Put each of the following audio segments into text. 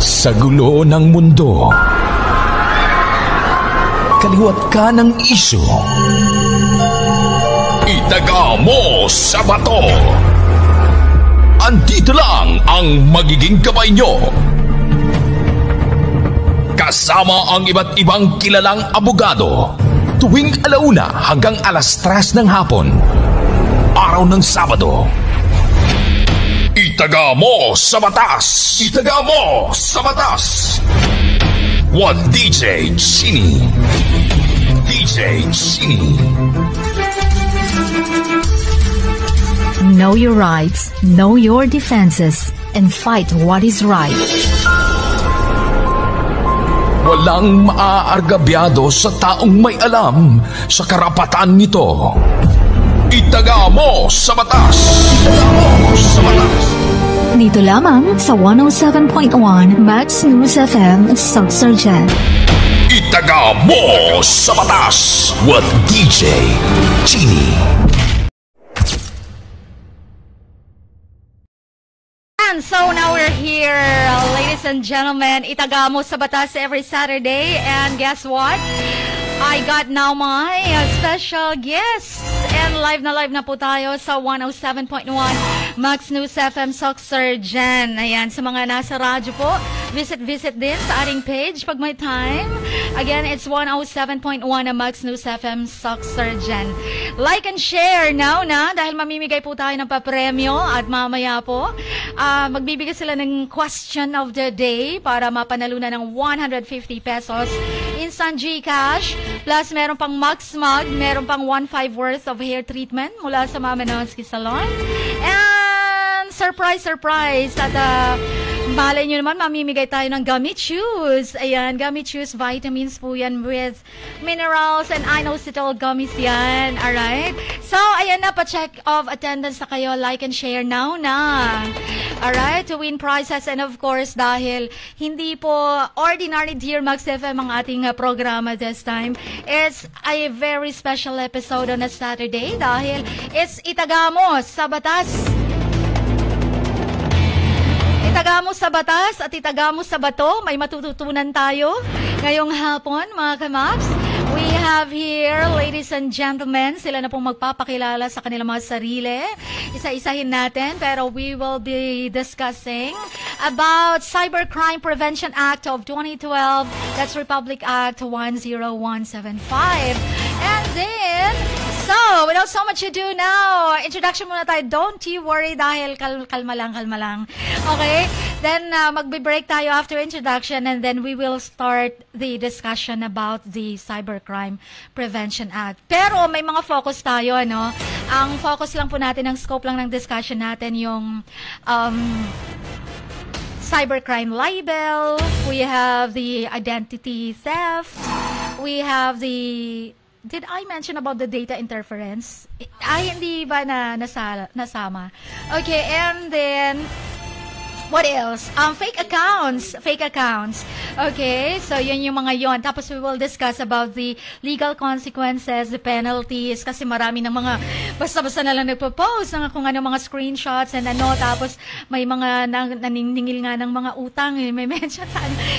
Sa gulo ng mundo, kaliwat ka ng isyu. Itaga mo sa bato. Andito lang ang magiging gabay nyo. Kasama ang iba't ibang kilalang abogado. Tuwing 1:00 hanggang 3:00 ng hapon. Araw ng Sabado. Itaga mo sa batas! Itaga mo sa batas! One DJ Chini. DJ Chini. Know your rights, know your defenses, and fight what is right. Walang maaargabyado sa taong may alam sa karapatan nito. Itaga mo sa batas! Itaga mo sa batas! Dito lamang sa 107.1 Max News FM, Surgeon. Itaga mo sa batas with DJ Chini. And so now we're here, ladies and gentlemen. Itaga mo sa batas every Saturday. And guess what? I got now my special guest. And live na po tayo sa 107.1 Max News FM Surgeon. Ayan, sa mga nasa radyo po, visit din sa ating page pag may time. Again, it's 107.1 Max News FM Surgeon. Like and share now na dahil mamimigay po tayo ng papremyo at mamaya po, magbibigay sila ng question of the day para mapanalunan ng 150 pesos instant GCash. Plus, meron pang Max Mug, meron pang 1.5 worth of hair treatment mula sa Mama Nonsky Salon. And surprise! At malay nyo naman, mamimigay tayo ng gummy chews. Ayan, gummy chews, vitamins po yan with minerals and inositol gummies yan. Alright? So, ayan na, pa-check of attendance na kayo. Like and share now na. Alright? To win prizes. And of course, dahil hindi po ordinary Dear Max FM ang ating programa this time. It's a very special episode on a Saturday dahil it's Itaga mo sa batas. Itaga mo sa batas at itaga mo sa bato. May matututunan tayo ngayong hapon, mga kamaps. We have here, ladies and gentlemen, sila na pong magpapakilala sa kanilang mga sarili. Isa-isahin natin, pero we will be discussing about Cybercrime Prevention Act of 2012. That's Republic Act 10175. And then, so, without so much ado now, introduction muna tayo. Don't you worry dahil kalma lang. Okay? Then, magbe-break tayo after introduction and then we will start the discussion about the Cybercrime Prevention Act. Pero may mga focus tayo, ano? Ang focus lang po natin, ang scope lang ng discussion natin, yung cybercrime libel, we have the identity theft, we have the... Did I mention about the data interference? Ay, hindi ba nasama? Okay, and then, what else? Fake accounts. Okay, so yun yung mga yon. Tapos we will discuss about the legal consequences, the penalties, kasi marami ng mga basta-basta na lang nagpo-post ng kung ano mga screenshots and ano, tapos may mga naniningil nga ng mga utang, may mention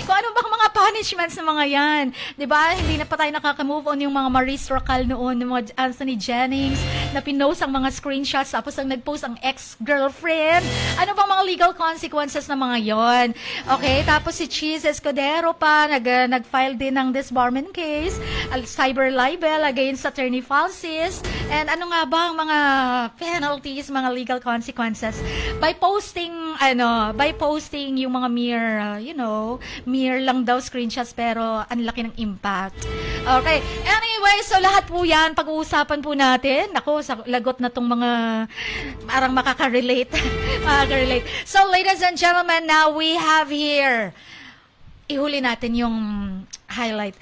kung ano bang mga punishments ng mga yan. Diba? Hindi na pa tayo nakaka-move on yung mga Maurice Rocal noon, yung mga Anthony Jennings, na pinost ang mga screenshots, tapos ang nag-post ang ex-girlfriend. Ano bang mga legal consequences ng mga yon? Okay, tapos si Cheese Escudero pa, nag-file din ng disbarment case, cyber libel against Attorney Falsis, and ano nga ba ang mga penalties, mga legal consequences by posting yung mga mere lang daw screenshots pero ang laki ng impact. Okay, anyway, so lahat po yan pag-uusapan po natin. Ako, sa lagot na tong mga parang makaka-relate. So ladies and gentlemen, now we have here, ihuli natin yung highlight.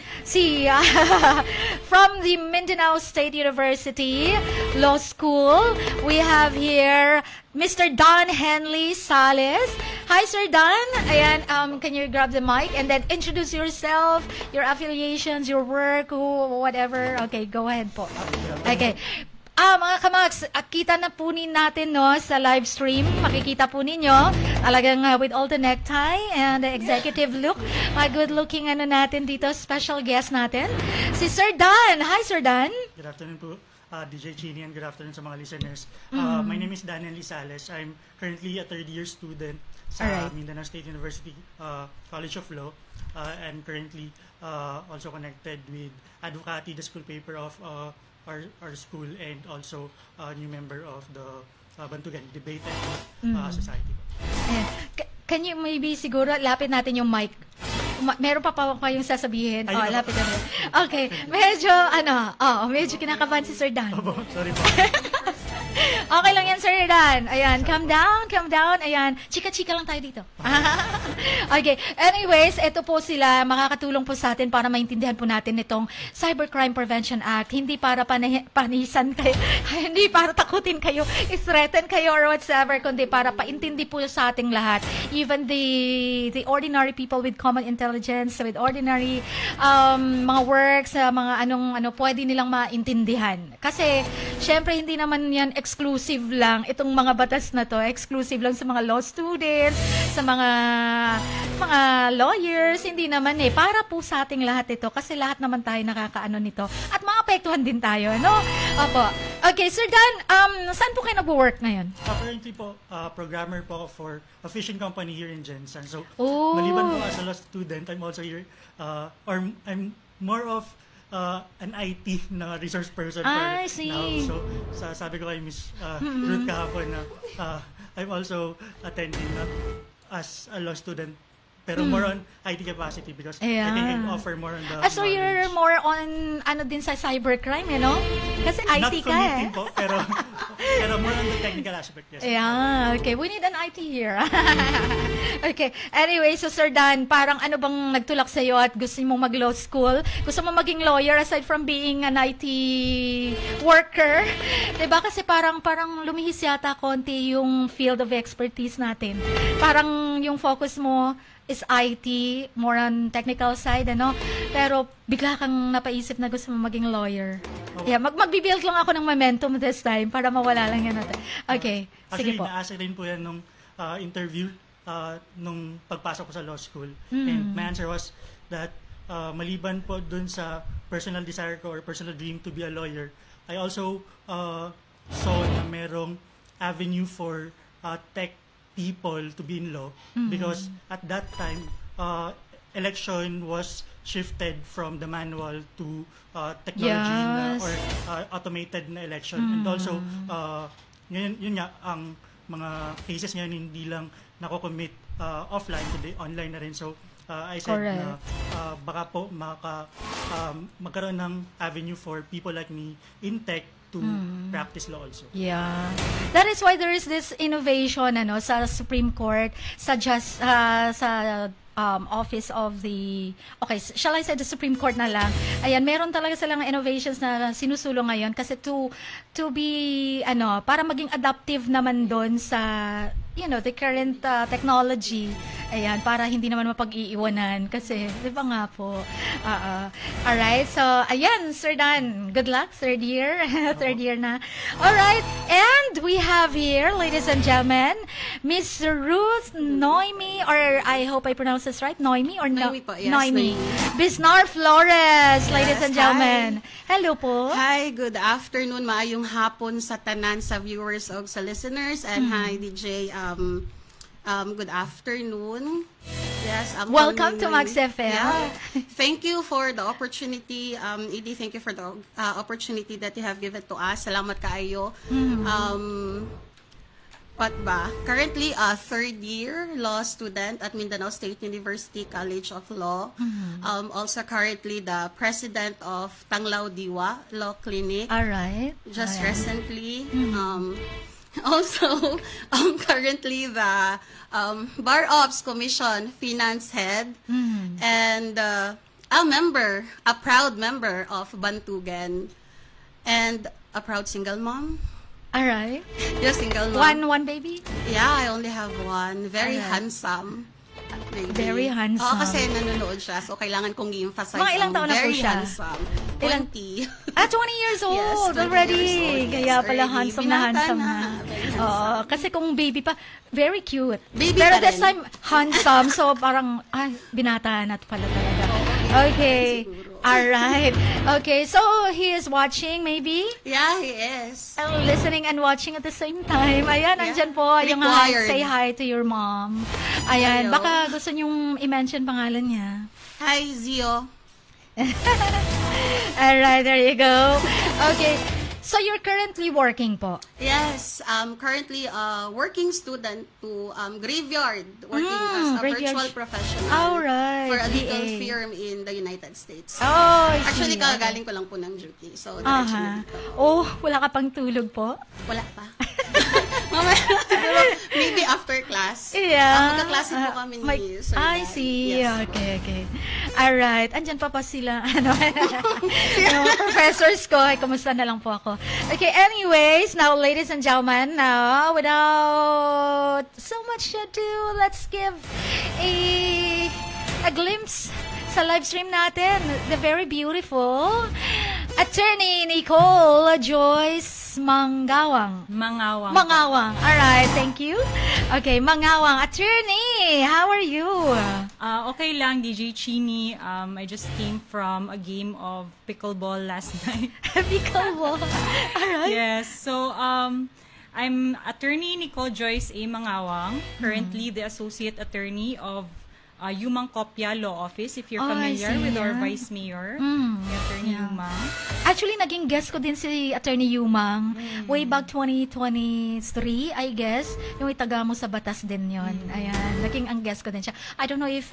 From the Mindanao State University Law School, we have here Mr. Don Henley Sales. Hi, Sir Don. Ayan, can you grab the mic and then introduce yourself, your affiliations, your work, whatever. Okay, go ahead po. Okay. Mga kamags, kita na po natin no, sa live stream. Makikita po ninyo, talagang with all the necktie and the executive look. Good looking natin dito, special guest natin, si Sir Dan. Hi, Sir Dan. Good afternoon po, DJ Chini, and good afternoon sa mga listeners. My name is Daniel Lisales. I'm currently a third-year student sa Mindanao State University College of Law, and currently also connected with Advocati, the school paper of our school, and also a new member of the Bantugan Debate and Society. Can you maybe siguro lapit natin yung mic? Meron pa kayong sasabihin? Lapit natin. Okay, medyo medyo kinakabahan si Sir Dan. Sorry po. Okay lang yan, Sir Dan. Ayan, calm down. Ayan, chika-chika lang tayo dito. Okay, anyways, ito po sila, makakatulong po sa atin para maintindihan po natin itong Cybercrime Prevention Act. Hindi para panisan kayo, hindi para takutin kayo, threaten kayo or whatsoever, kundi para paintindi po sa ating lahat. Even the ordinary people with common intelligence, with ordinary mga works, mga pwede nilang maintindihan. Kasi, syempre, hindi naman yan exclusive lang itong mga batas na to, exclusive lang sa mga law students, sa mga lawyers, hindi naman para po sa ating lahat ito kasi lahat naman tayo nakakaano nito at maapektuhan din tayo, no? Opo. Okay, Sir Dan, saan po kayo nag-work ngayon? Currently po, programmer po for a fishing company here in Jensen. So, maliban po as a law student, I'm also here, or I'm more of an IT na resource person for now. So, sabi ko kay Miss Ruth kahapon na I'm also attending as a law student, pero more on IT capacity because I think I can offer more on the so you're more on din sa cybercrime, Kasi IT ka Not po, pero more on the technical aspect. Yes. Yeah, okay. We need an IT here. Okay. Anyway, so Sir Dan, parang ano bang nagtulak sa'yo at gusto mong mag-law school? Gusto mo maging lawyer aside from being an IT worker? Diba? Kasi parang lumihis yata konti yung field of expertise natin. Parang yung focus mo is IT, more on technical side, Pero bigla kang napaisip na gusto mo maging lawyer. Yeah, magbibuild lang ako ng momentum this time para mawala lang yan natin. Okay, sige po. Actually, naasa rin po yan nung interview nung pagpasok ko sa law school. And my answer was that maliban po dun sa personal desire ko or personal dream to be a lawyer, I also saw na merong avenue for tech people to be in law because at that time election was shifted from the manual to technology or automated na election. And also yun nga ang mga cases ngayon hindi lang nako-commit offline kundi online na rin. So I said na baka po magkaroon ng avenue for people like me in tech to practice law also. Yeah. That is why there is this innovation sa Supreme Court, sa office of the shall I say the Supreme Court na lang. Ayan, meron talaga silang innovations na sinusulong ngayon kasi to be para maging adaptive naman doon sa the current technology. Ayan, para hindi naman mapag-iiwanan kasi, di ba nga po? Alright, so, ayan, Sir Dan, good luck, third year. Third year na. Alright, and we have here, ladies and gentlemen, Miss Ruth Noemi, or I hope I pronounce this right, Noemi or Noemi po, yes, Noemi. Bisnar Flores, ladies and gentlemen. Hi. Hello po. Hi, good afternoon, maayong hapon sa tanan sa viewers o sa listeners, and hi, DJ, good afternoon. Yes, welcome to Max FM. Yeah. Thank you for the opportunity, Edie. Thank you for the opportunity that you have given to us. Salamat kaayo. Currently a third-year law student at Mindanao State University College of Law. Also currently the president of Tanglao Diwa Law Clinic. All right. Just recently. Also, currently the Bar Ops Commission Finance Head and a proud member of Bantugan and a proud single mom. All right. You're single mom. One baby? Yeah, I only have one. Very handsome. Maybe. Very handsome. Oo, kasi nanonood siya. So, kailangan kong i-emphasize Mga ilang taon na po very siya? handsome. Ilang- 20. 20 years old Yes, 20 already. years old. Yes, Kaya pala already. handsome na Binata handsome na. na. Very handsome. Oo, kasi kung baby pa, very cute. Baby Pero pa this rin. time, handsome. So, parang, binata na pala talaga. Okay. Siguro. Alright. Okay, so he is watching maybe? Yeah, he is. Listening and watching at the same time. Ayan, Yeah. andyan po. Yung hi, Required. say hi to your mom. Ayan, Hello. baka gusto niyong i-mention pangalan niya. Hi, Zio. Alright, there you go. Okay, so you're currently working po? Yes, currently a working student to graveyard, working as a graveyard. virtual professional Alright, for a legal VA. firm in the United States. Oh, I see. Actually, kagaling ko lang po ng duty. So, diretso na dito. Oh, wala ka pang tulog po? Wala pa. Mamaya, siguro, maybe after class. Yeah. Magkaklase po kami ni Sir. I Dan. see. Yes. Okay. Alright. Andyan pa sila. Yung professors ko. Ay, kumusta na lang po ako. Okay, anyways, now, ladies and gentlemen, now, without so much ado, let's give a glimpse sa live stream natin. The very beautiful Attorney Nicole Joyce Mangawang. Mangawang. Alright, thank you. Okay, Mangawang. Attorney, how are you? Okay lang, DJ Chini. I just came from a game of pickleball last night. Pickleball. Alright. Yes, so I'm Attorney Nicole Joyce A. Mangawang, currently the Associate Attorney of Yumang Kopya Law Office, if you're Oh, I familiar see, with our yeah. Vice Mayor, the Attorney Yumang. Actually, naging guest ko din si Attorney Yumang way back 2023, I guess. Yung itaga mo sa batas din yon. Ayan, naging ang guest ko din siya. I don't know if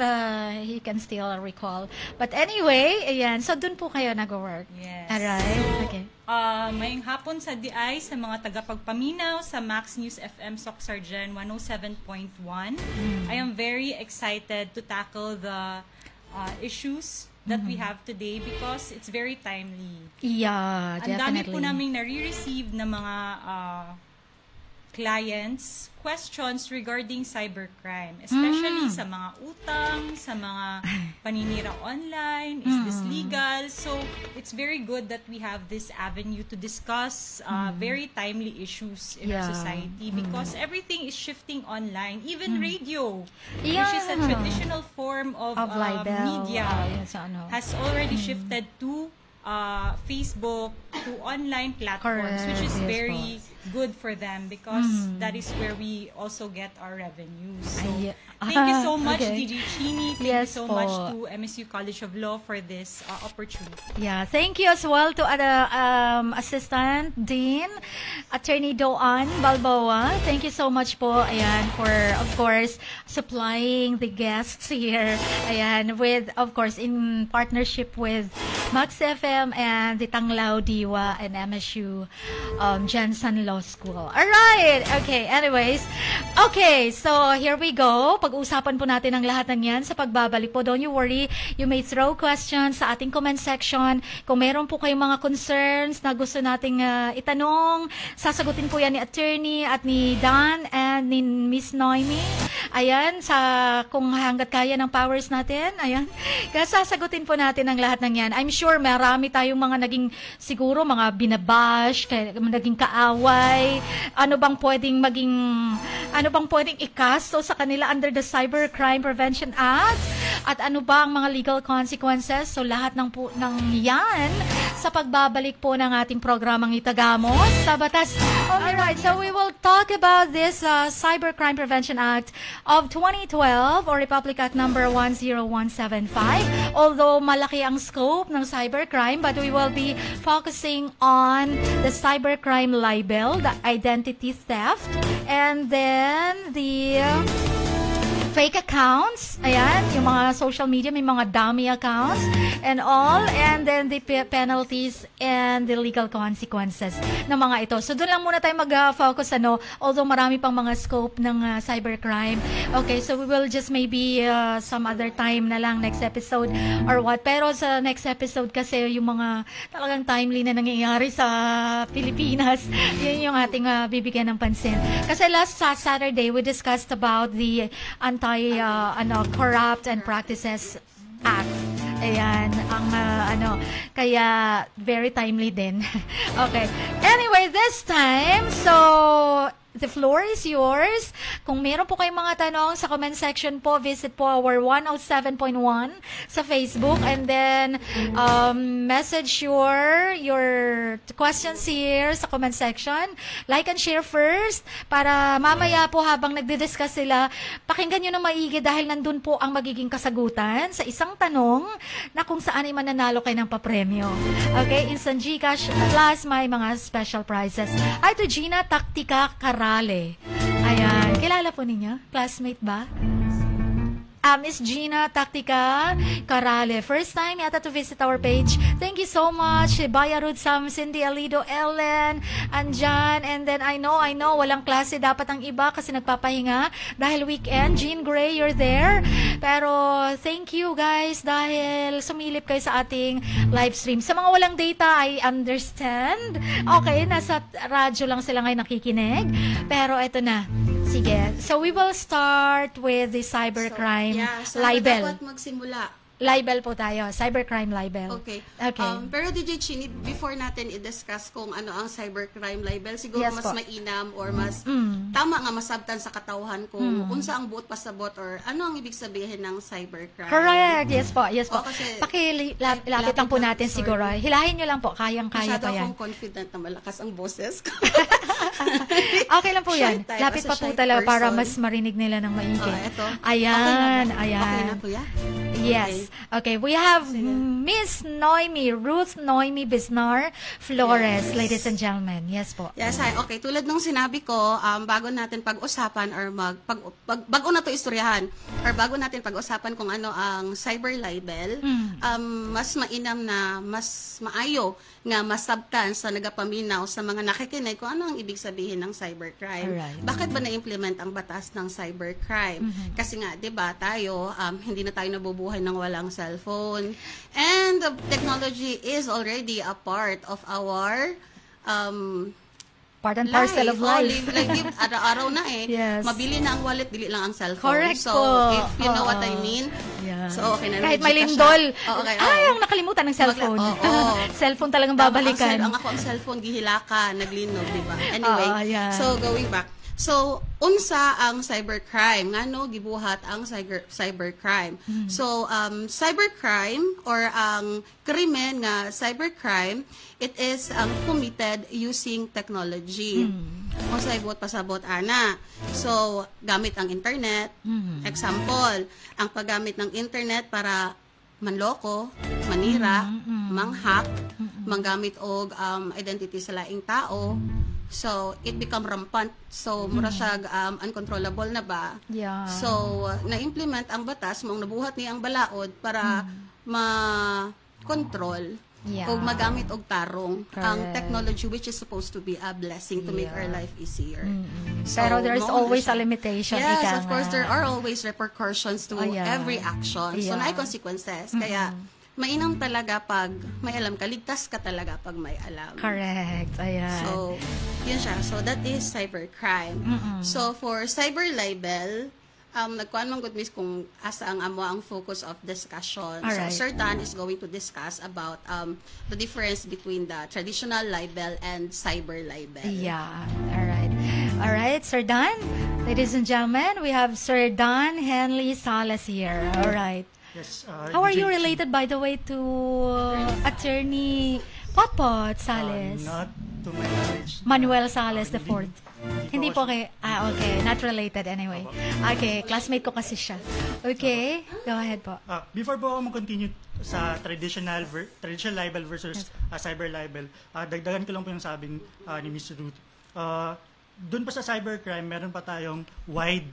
he can still recall. But anyway, ayan. So, dun po kayo nag-work. Yes. Alright. Okay. Maying hapon sa DI sa mga tagapagpaminaw sa Max News FM Soxargen 107.1. I am very excited to tackle the issues that we have today because it's very timely. Yeah, Ang dami definitely. po naming nare-receive na mga clients, questions regarding cybercrime, especially sa mga utang, sa mga paninira online, is this legal? So, it's very good that we have this avenue to discuss very timely issues in our Yeah. society because everything is shifting online, even radio, Yeah. which is a traditional form of libel. media, Yun sa ano. has already shifted to Facebook, to online platforms, Correct. which is Yes very good for them because that is where we also get our revenues. So, Ay, thank you so much, okay. DJ Chini. Thank Yes you so po. much to MSU College of Law for this opportunity. Yeah, thank you as well to Assistant Dean, Attorney Doan Balboa. Thank you so much po, ayan, for, of course, supplying the guests here. Ayan, with, of course, in partnership with Max FM and the Tanglao Diwa and MSU Jensen Law School. Alright! Okay, anyways. Okay, so here we go. Pag-usapan po natin ang lahat ng yan sa pagbabalik po. Don't you worry. You may throw questions sa ating comment section. Kung meron po kayong mga concerns na gusto nating itanong, sasagutin po yan ni Attorney at ni Dan and ni Miss Noemi. Ayan, kung hanggat kaya ng powers natin. Ayan. Kaya sasagutin po natin ang lahat ng yan. I'm sure marami tayong mga naging, siguro mga binabash, naging kaaway. Ano bang pwedeng ikaso sa kanila under the Cybercrime Prevention Act? At ano ba ang mga legal consequences? So lahat ng yan sa pagbabalik po ng ating programang Itagamos sa Batas. Alright, so we will talk about this Cybercrime Prevention Act of 2012 or Republic Act number 10175. Although malaki ang scope ng cybercrime, but we will be focusing on the cybercrime libel, the identity theft, and then the fake accounts, ayan, yung mga social media, may mga dummy accounts and all, and then the penalties and the legal consequences ng mga ito. So, doon lang muna tayo mag-focus, although marami pang mga scope ng cybercrime. Okay, so we will just maybe some other time na lang, next episode or what. Pero sa next episode kasi, yung mga talagang timely na nangyayari sa Pilipinas, yun yung ating bibigyan ng pansin. Kasi last Saturday, we discussed about the Anti-Corrupt and Practices Act. Ayan, kaya very timely din. Okay. Anyway, this time, so the floor is yours. Kung meron po kayong mga tanong sa comment section po, visit po our 107.1 sa Facebook and then message your questions here sa comment section. Like and share first para mamaya po habang nagdi-discuss sila, pakinggan nyo na maigi dahil nandun po ang magiging kasagutan sa isang tanong na kung saan ay mananalo kayo ng papremyo. Okay? Instant GCash plus may mga special prizes. Ay, to Gina Taktika Karale. Ayan. Kilala po ninyo? Classmate ba? Miss Gina Taktika Karale. First time yata to visit our page. Thank you so much. Bayarud Sam, Cindy Alido, Ellen, andyan. And then I know, walang klase dapat ang iba kasi nagpapahinga dahil weekend. Jean Gray, you're there. Pero thank you guys dahil sumilip kayo sa ating live stream. Sa mga walang data, I understand. Okay, nasa radyo lang sila ngayon nakikinig. Pero eto na. Sige. So we will start with the cybercrime libel. Dapat magsimula. Libel po tayo. Cybercrime libel. Okay. Okay. Pero DJ Chini, before natin i-discuss kung ano ang cybercrime libel, siguro Yes mas po. mainam or mas tama nga masabtan sa katauhan kung unsa ang buot pasabot or ano ang ibig sabihin ng cybercrime. Correct. Yes po. Yes po. O, kasi- Pakilapit lang po natin Sorry. siguro. Hilahin nyo lang po. Kayang-kaya Masyado pa yan. akong confident na malakas ang boses ko. Okay lang po yan. Shy type, Lapit as a pa po shy talaga para person. mas marinig nila ng maigi. Ito. Ayan. Okay na Ayan. kuya? Yes. Okay, we have Miss Noemi, Ruth Noemi Bisnar Flores, ladies and gentlemen. Yes po. Yes, hi. Okay, tulad nung sinabi ko, bago natin pag-usapan or bago na to istoryahan or bago natin pag-usapan kung ano ang cyber libel, mas mainam na mas maayo nga masabtan sa nagapaminaw sa mga nakikinig kung ano ang ibig sabihin ng cybercrime. Alright. Bakit ba na-implement ang batas ng cybercrime? Kasi nga, 'di ba, tayo hindi na tayo nabubuhay ng walang cellphone. And the technology is already a part of our Part and parcel of life. Araw-araw na eh. Yes. Mabili na ang wallet, dili lang ang cellphone. Correct so, po. if you know what I mean. Yeah. So, okay na. Kahit may legit na lindol. siya. Okay, Ay, ang nakalimutan ng cellphone. Cellphone talagang babalikan. Ang ako ang cellphone, gihilaka, naglinog, di ba? Anyway, yeah. so going back. So, unsa ang cybercrime? Ngano gibuhat ang cybercrime? So, cybercrime or ang krimen nga cybercrime, it is committed using technology. O sa ibot pasabot ana. So, gamit ang internet. Example, ang paggamit ng internet para manloko, manira, manghack, manggamit og identity sa laing tao. So, it become rampant. So, mura siya uncontrollable na ba? Yeah. So, na-implement ang batas, mong nabuhat niya ang balaod para ma-control Yeah. o magamit og tarong ang Correct. technology which is supposed to be a blessing to make our life easier. So, Pero there's mao na always siya. a limitation. Yes, ika of course, nga. there are always repercussions to Yeah. every action. So, Yeah. na consequences. Kaya, mainam talaga pag may alam ka, ligtas ka talaga pag may alam. Correct. Ayan. So, yun siya. So, that is cybercrime. So, for cyber libel, nagkuhan man good miss kung asa ang amo ang focus of discussion. Alright. So, Sir Dan is going to discuss about the difference between the traditional libel and cyber libel. Yeah. All right, Sir Don. Ladies and gentlemen, we have Sir Don Henley Salas here. All right. Yes, How are you DJ related, by the way, to Attorney Popot Sales? Not to my knowledge. Manuel Sales the fourth. Hindi po kasi- kay... okay. Not related anyway. Okay. Classmate ko kasi siya. Okay. Go ahead po. Before po ako mag-continue sa traditional libel versus cyber libel, dagdagan ko lang po yung sabing ni Ms. Ruth. Doon pa sa cybercrime, meron pa tayong wide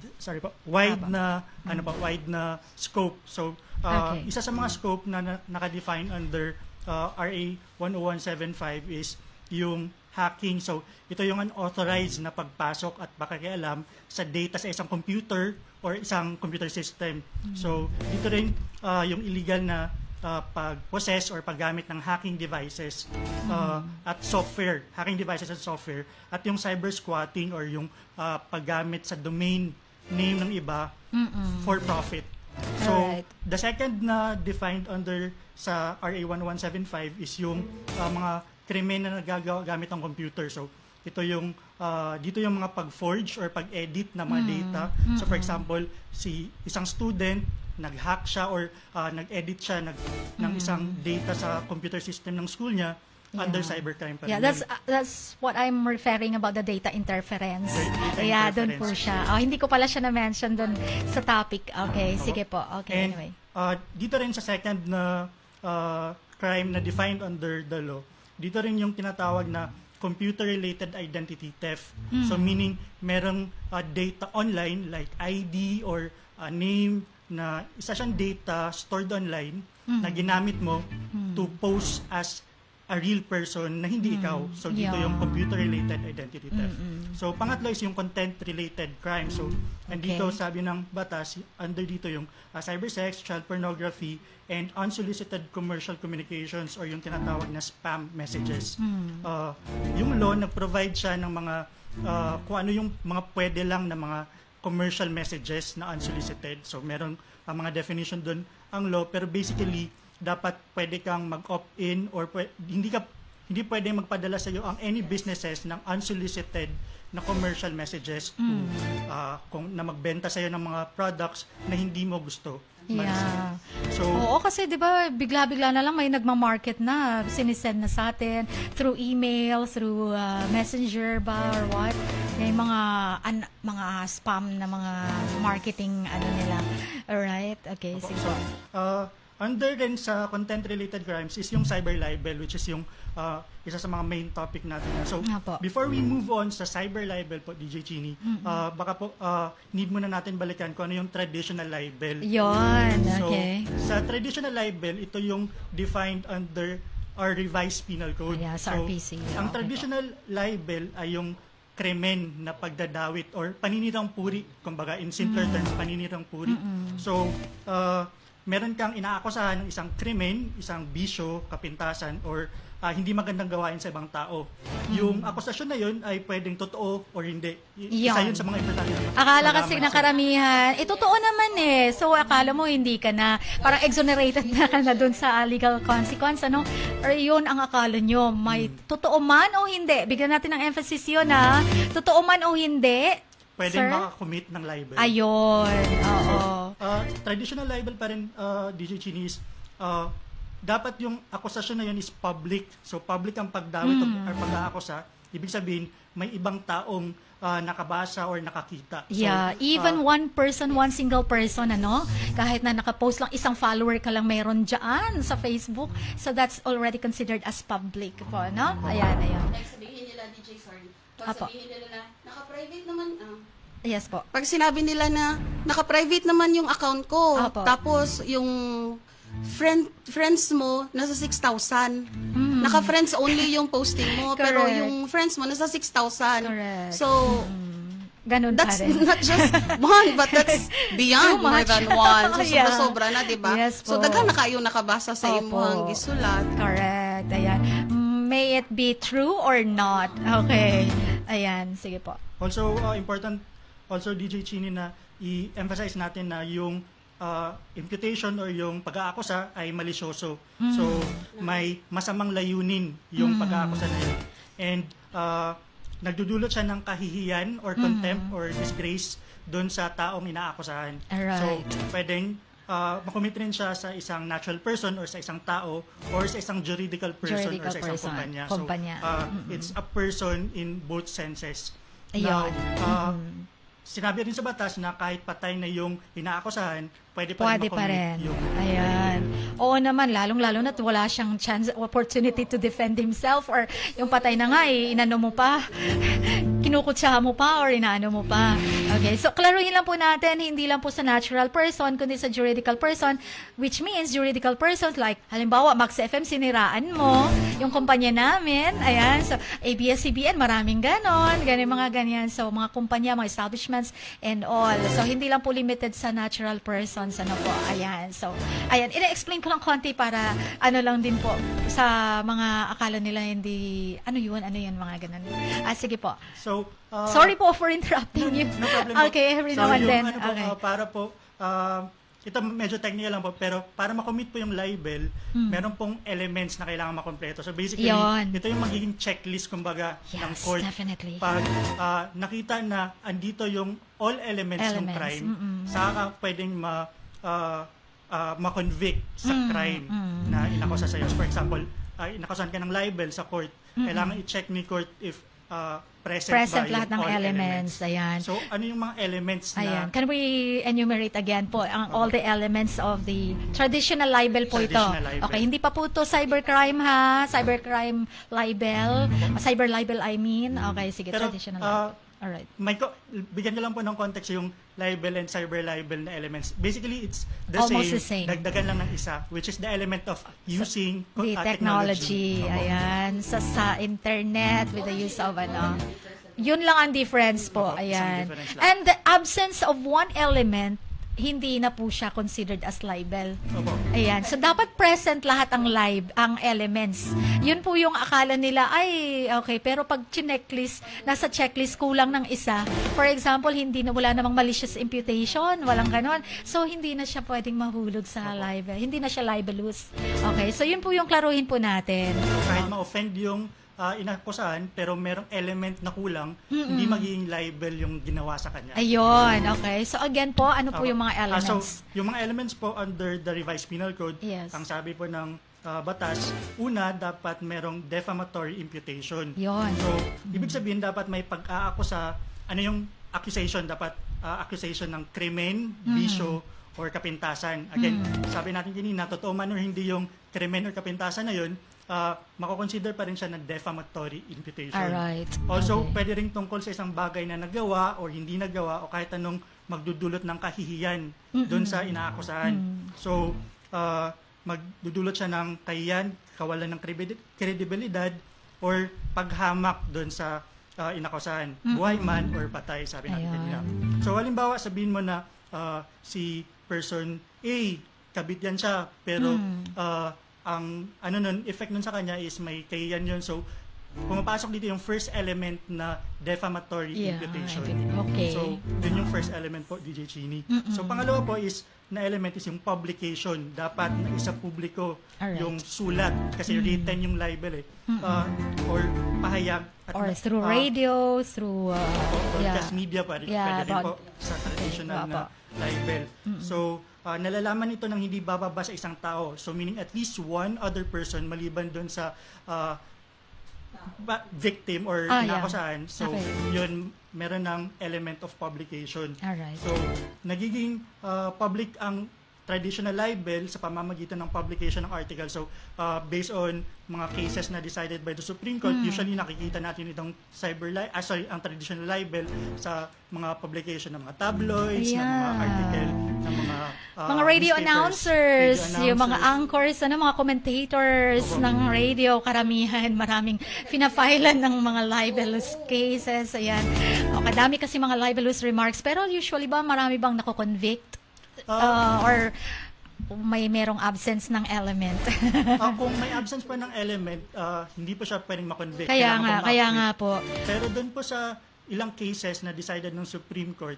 na scope. So, Okay. isa sa mga scope na naka-define under RA 10175 is yung hacking. So, ito yung unauthorized na pagpasok at pakikialam sa data sa isang computer or isang computer system. So, dito rin yung illegal na pag-possess or paggamit ng hacking devices at hacking devices at software, at yung cyber squatting or yung paggamit sa domain name ng iba for profit. So, Alright. the second na defined under sa RA 1175 is yung mga krimen na nagagawa gamit ng computer. So, ito yung dito yung mga pag-forge or pag-edit na mga data. So, for example, isang student nag-hack siya or nag-edit siya ng isang data sa computer system ng school niya under cybercrime pa rin. Yeah, that's what I'm referring about the data interference. Data doon po interference. siya. Hindi ko pala siya na-mention doon sa topic. Okay, sige po. Okay, And anyway. dito rin sa second na crime na defined under the law, dito rin yung tinatawag na computer-related identity theft. So meaning merong data online like ID or name na isa siyang data stored online na ginamit mo to pose as a real person na hindi ikaw. So dito yung computer-related identity theft. So pangatlo is yung content-related crime. So andito sabi ng batas, under dito yung cybersex, child pornography, and unsolicited commercial communications or yung tinatawag na spam messages. Yung law nag-provide siya ng mga kung ano yung mga pwede lang na mga commercial messages na unsolicited. So meron mga definition doon ang law, pero basically dapat pwede kang mag-opt-in or hindi pwede magpadala sa iyo ang any businesses ng unsolicited na commercial messages to kung na magbenta sa iyo ng mga products na hindi mo gusto. Yeah. So, Oo, kasi 'di ba bigla-bigla na lang may nagma-market na, sinisend na sa atin through email, through messenger ba or what. May mga spam na mga marketing nila. All right. Okay, sige. So, under din sa content-related crimes is yung cyber libel, which is yung isa sa mga main topic natin. So, before we move on sa cyber libel po, DJ Chini, baka po need muna natin balikan kung ano yung traditional libel. Yon, okay. So, sa traditional libel, ito yung defined under our revised penal code. Yeah, sa so, RPC. Ang traditional libel ay yung krimen na pagdadawit or paninirang puri, kumbaga in simpler terms, paninirang puri. So, meron kang inaakusahan ng isang krimen, isang bisyo, kapintasan, or hindi magandang gawain sa ibang tao. Yung akusasyon na yun ay pwedeng totoo or hindi. Isa yun sa mga importante na akala kasi ng karamihan, totoo naman So, akala mo hindi ka na, parang exonerated na ka na dun sa legal consequence, ano? Or yun ang akala nyo, may totoo man o hindi. Bigyan natin ng emphasis yun, totoo man o hindi, pwedeng makakommit ng libel. Ayun, oo. Traditional libel pa rin, DJ Chinis, dapat yung akusasyon na yun is public. So, public ang pagdawit or pag-aakusa. Ibig sabihin, may ibang taong nakabasa or nakakita. So, even one single person, kahit na nakapost lang, isang follower ka lang meron dyan sa Facebook. So, that's already considered as public po, no? Ayan. Like sabihin nila, DJ, sorry. Pag sabihin nila na, naka-private naman, Yes po. Pag sinabi nila na, naka-private naman yung account ko, tapos yung friends mo, nasa 6,000. Naka-friends only yung posting mo, pero yung friends mo, nasa 6,000. Correct. So, ganun that's pa rin. not just one, but that's beyond more than one. So, sobra-sobra na, diba? Yes po. So, daghan na kayo nakabasa sa imuhang gisulat. Correct. Ayan. May it be true or not? Okay. Ayan. Sige po. Also, important, also DJ Chini, na i-emphasize natin na yung imputation or yung pag-aakusa ay malisyoso. So, may masamang layunin yung pag-aakusa na yun. And, nagdudulot siya ng kahihiyan or contempt or disgrace doon sa taong inaakusahan. Alright. So, pwedeng makomit rin siya sa isang natural person or sa isang tao or sa isang juridical person or sa isang kumpanya. So, it's a person in both senses. Now, sinabi rin sa batas na kahit patay na yung inaakusahan, pwede pa rin. Ayan. Oo naman, lalong-lalo na wala siyang chance, opportunity to defend himself, or yung patay na nga, inano mo pa, kinukutsahan mo pa, or inaano mo pa. Okay, so klaruhin lang po natin, hindi lang po sa natural person, kundi sa juridical person, which means juridical persons like, halimbawa, Max FM, siniraan mo, yung kumpanya namin, ayan, so ABS-CBN, maraming ganon, mga ganyan, so mga kumpanya, mga establishments, and all. So, hindi lang po limited sa natural persons, ayan. So, ayan, ina-explain ko lang konti para, lang din po, sa mga akala nila hindi, ano yun, mga ganun. Sige po. So, So, Sorry po for interrupting you. No problem po. Okay, every So, now and yung then. ano po, Okay. para po, ito medyo technical lang po, pero para makommit po yung libel, meron pong elements na kailangan makompleto. So basically, Yun. ito yung magiging checklist, kumbaga, ng Yes, court. definitely. Pag nakita na andito yung all elements ng crime, saka pwedeng ma-convict sa crime na inakusa sa'yo. So for example, inakusahan ka ng libel sa court, kailangan i-check ni court if present ba Lahat yung ng all elements. Ayan. So, ano yung mga elements na... Ayan. Can we enumerate again po all the elements of the traditional libel po Traditional ito? libel. Okay, hindi pa po ito cybercrime ha? Cybercrime libel. Cyber libel, I mean. Okay, sige, Pero, traditional libel. Alright. Bigyan ko lang po ng context yung libel and cyber libel na elements. Basically, it's the Almost same. the same. Dagdagan lang ng isa, which is the element of using The technology. Ayan. Sa internet with the use of yun lang ang difference po. Opo, isang Ayan. difference lang. And the absence of one element, hindi na po siya considered as libel. Opo. Ayan. So, dapat present lahat ang ang elements. Yun po yung akala nila, ay, okay, pero pag checklist, nasa checklist kulang ng isa. For example, wala namang malicious imputation, walang ganon. So, hindi na siya pwedeng mahulog sa libel. Hindi na siya libelous. Okay. So, yun po yung klaruhin po natin. Kahit ma-offend yung inakusahan, pero merong element na kulang, hindi magiging libel yung ginawa sa kanya. Ayun. Okay. So, again po, ano po yung mga elements? So, yung mga elements po under the Revised Penal Code, Yes. ang sabi po ng batas, una, dapat merong defamatory imputation. Yun. So, ibig sabihin, dapat may pag-aakusa, ano yung accusation? Dapat accusation ng krimen, bisyo, or kapintasan. Again, sabi natin kanina, totoo man or hindi yung krimen or kapintasan na yun, mako-consider pa rin siya na defamatory imputation. Alright. Also, Okay. pwede rin tungkol sa isang bagay na nagawa o hindi nagawa o kahit anong magdudulot ng kahihiyan doon sa inaakusahan. So, magdudulot siya ng kahihiyan, kawalan ng kredibilidad, or paghamak doon sa inakusahan. Buhay man or patay, sabi natin Ayan. kanina. So, halimbawa, sabihin mo na si person A, kabit yan siya, pero ang effect nun sa kanya is may kahiyan yun. So, pumapasok dito yung first element na defamatory imputation. Okay. So, yun yung first element po, DJ Chini. So, pangalawa po is, na element is yung publication. Dapat na isa publiko yung sulat. Kasi written yung libel or pahayag. Or through radio, through... broadcast media pwede din po sa traditional na libel. So, nalalaman ito ng hindi bababa sa isang tao. So, meaning at least one other person maliban doon sa victim or inakusahan. So, yun, meron ng element of publication. Alright. So, nagiging public ang traditional libel sa pamamagitan ng publication ng article. So, based on mga cases na decided by the Supreme Court, usually nakikita natin itong ang traditional libel sa mga publication ng mga tabloids, ng mga article, ng mga radio announcers, yung mga anchors, mga commentators ng radio, karamihan, maraming pinafilan ng mga libelous cases. Ayan. Kadami kasi mga libelous remarks. Pero usually ba, marami bang nako-convict? Or merong absence ng element? Kung may absence pa ng element, hindi po siya pwedeng makonvict. Kaya nga po. Pero doon po sa ilang cases na decided ng Supreme Court,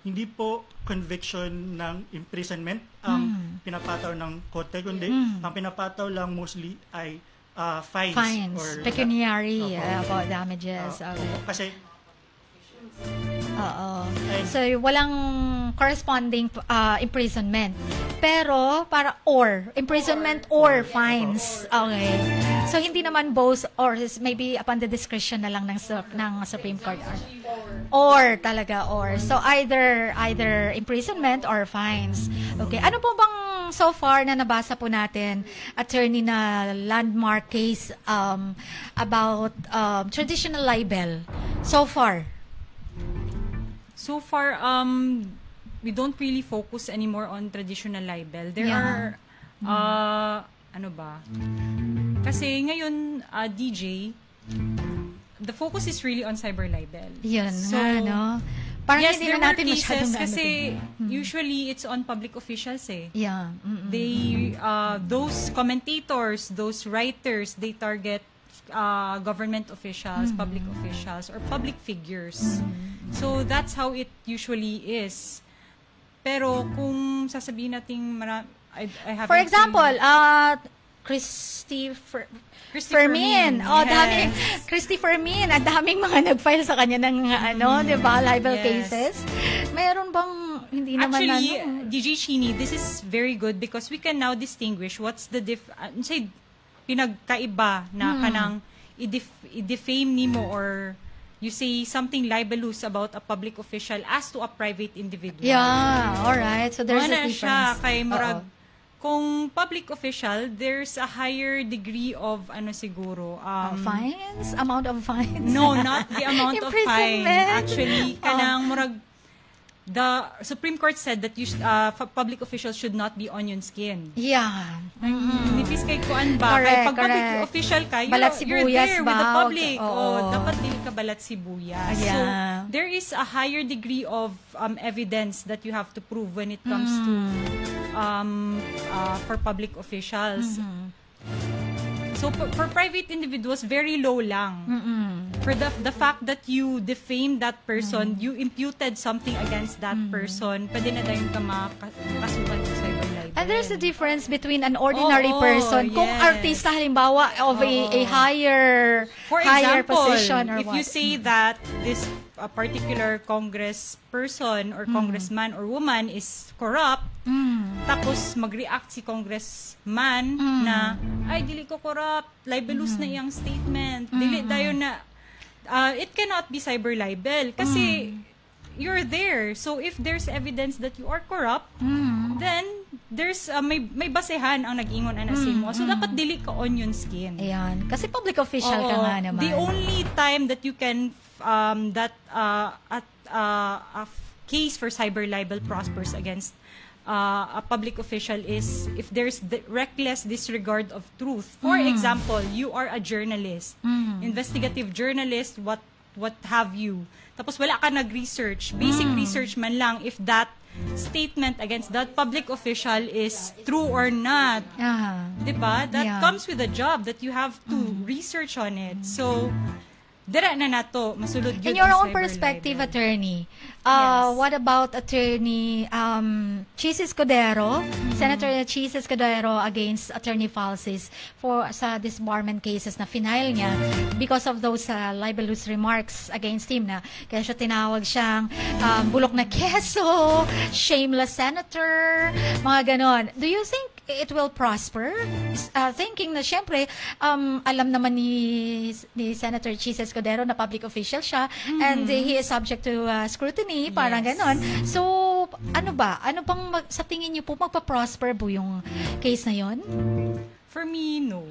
hindi po conviction ng imprisonment ang pinapataw ng korte, kundi ang pinapataw lang mostly ay fines. Or pecuniary damages. Kasi so, walang corresponding imprisonment. Pero, imprisonment or fines. Okay. So, hindi naman both or maybe upon the discretion na lang ng Supreme Court. So, either imprisonment or fines. Okay. Ano po bang so far na nabasa po natin, attorney, na landmark case about traditional libel? So far, we don't really focus anymore on traditional libel. There are, kasi ngayon, DJ, the focus is really on cyber libel. Yun Parang yes, hindi there na were natin cases kasi usually it's on public officials Yeah. They, those commentators, those writers, they target government officials, public officials, or public figures. So that's how it usually is. Pero kung sasabihin natin I have For example, Christy Fermin. Oh, yes. daming Christy Fermin. Ang daming mga nag-file sa kanya ng di ba, libel cases. Mayroon bang hindi naman Actually, DJ Chini, this is very good because we can now distinguish what's the pinagkaiba na kanang i-defame nimo or you say something libelous about a public official as to a private individual. Yeah, all right. So there's a difference. Siya kay murag kung public official, there's a higher degree of siguro fines, amount of fines. No, not the amount of fine. Imprisonment. Actually, kanang murag the Supreme Court said that public officials should not be onion skin. Yeah. Nipis kay kuan ba? Correct, Kay pag public correct. official ka, you're there with the public. Dapat dili ka balat sibuyas. Yeah. So, there is a higher degree of evidence that you have to prove when it comes to for public officials. So, for private individuals, very low lang. For the fact that you defamed that person, you imputed something against that person, pwede na tayong makasuhan sa cyber libel. And there's a difference between an ordinary person. Kung artista, halimbawa, of a higher position or if you say that this particular congressperson or congressman or woman is corrupt, tapos mag-react si congressman na, ay, dili ko corrupt, libelous na iyang statement. Dili dayon na, it cannot be cyber libel kasi you're there. So if there's evidence that you are corrupt, then there's may basehan ang nag-ingon ana sa mo. So dapat dili ka onion skin. Ayan. Kasi public official ka nga naman. The only time that you can a case for cyber libel prospers against a public official is if there's reckless disregard of truth. For example, you are a journalist, investigative journalist, what have you. Tapos wala ka nag-research, basic research man lang if that statement against that public official is true or not. Diba? That comes with a job that you have to research on it. So, dira na nato masulod gyud. In your own perspective, attorney, what about attorney Chis Escudero, Senator Chis Escudero against Attorney Falsis sa disbarment cases na final niya because of those libelous remarks against him na kaya siya tinawag siyang bulok na keso, shameless senator, mga ganon. Do you think it will prosper? Thinking na syempre, alam naman ni Senator Chis Escudero na public official siya and he is subject to scrutiny, parang ganon. So, ano pang sa tingin niyo po magpa-prosper po yung case na yon? For me, no.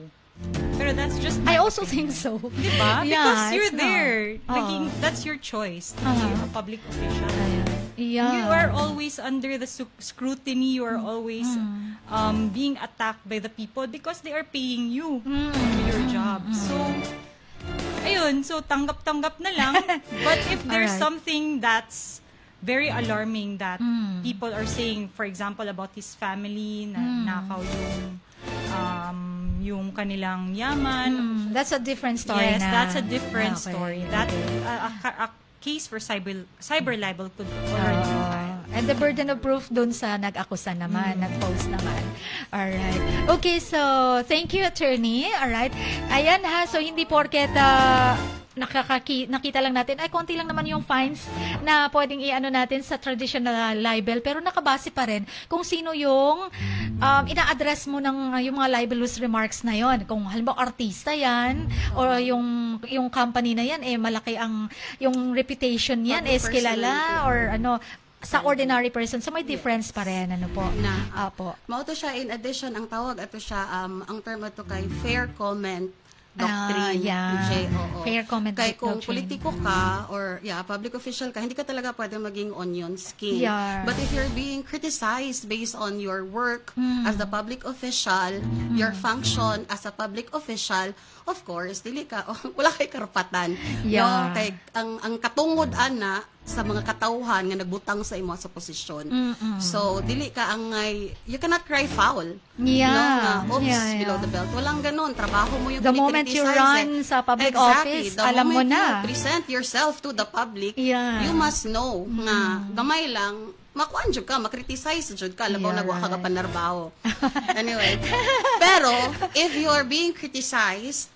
Pero that's just I also think so. Diba? Yeah, because you're there. That's your choice to be a public official. Yeah. You are always under the scrutiny. You are always being attacked by the people because they are paying you for your job. So, ayun. So, tanggap-tanggap na lang. But if there's something that's very alarming that people are saying, for example, about his family, na nakaw yung kanilang yaman. That's a different story. Yes, that's a different story. That a case for cyber libel could already be filed. And the burden of proof dun sa nag-akusa naman, nag-post naman. Alright. Okay, so thank you, attorney. Alright. Ayan ha, so hindi porket nakita lang natin, ay konti lang naman yung fines na pwedeng i-ano natin sa traditional libel, pero nakabase pa rin kung sino yung ina-address mo ng yung mga libelous remarks na yon. Kung halimbawa artista yan, o yung company na yan, malaki ang yung reputation yan, kilala, or sa ordinary person. So may difference pa rin, po. Apo. Mauto siya, in addition, ang tawag ato siya, ang term ato kay fair comment doctrine. Fair comment kay kung doctrine. politiko ka or public official ka, hindi ka talaga pwede maging onion skin. But if you're being criticized based on your work as the public official, your function as a public official, of course, dili ka wala kay karapatan. Kay ang katungod ana sa mga katawhan nga nagbutang sa imo sa posisyon. So dili ka angay, you cannot cry foul. Yeah. No, na, oops, Yeah. below the belt. Walang ganon. Trabaho mo yung The moment you run sa public office, The alam mo moment na. you present yourself to the public, Yeah. you must know nga gamay lang, makuan jud ka, makriticize jud ka, labaw Yeah, nagwa ka right. panarbaho. Anyway, pero if you are being criticized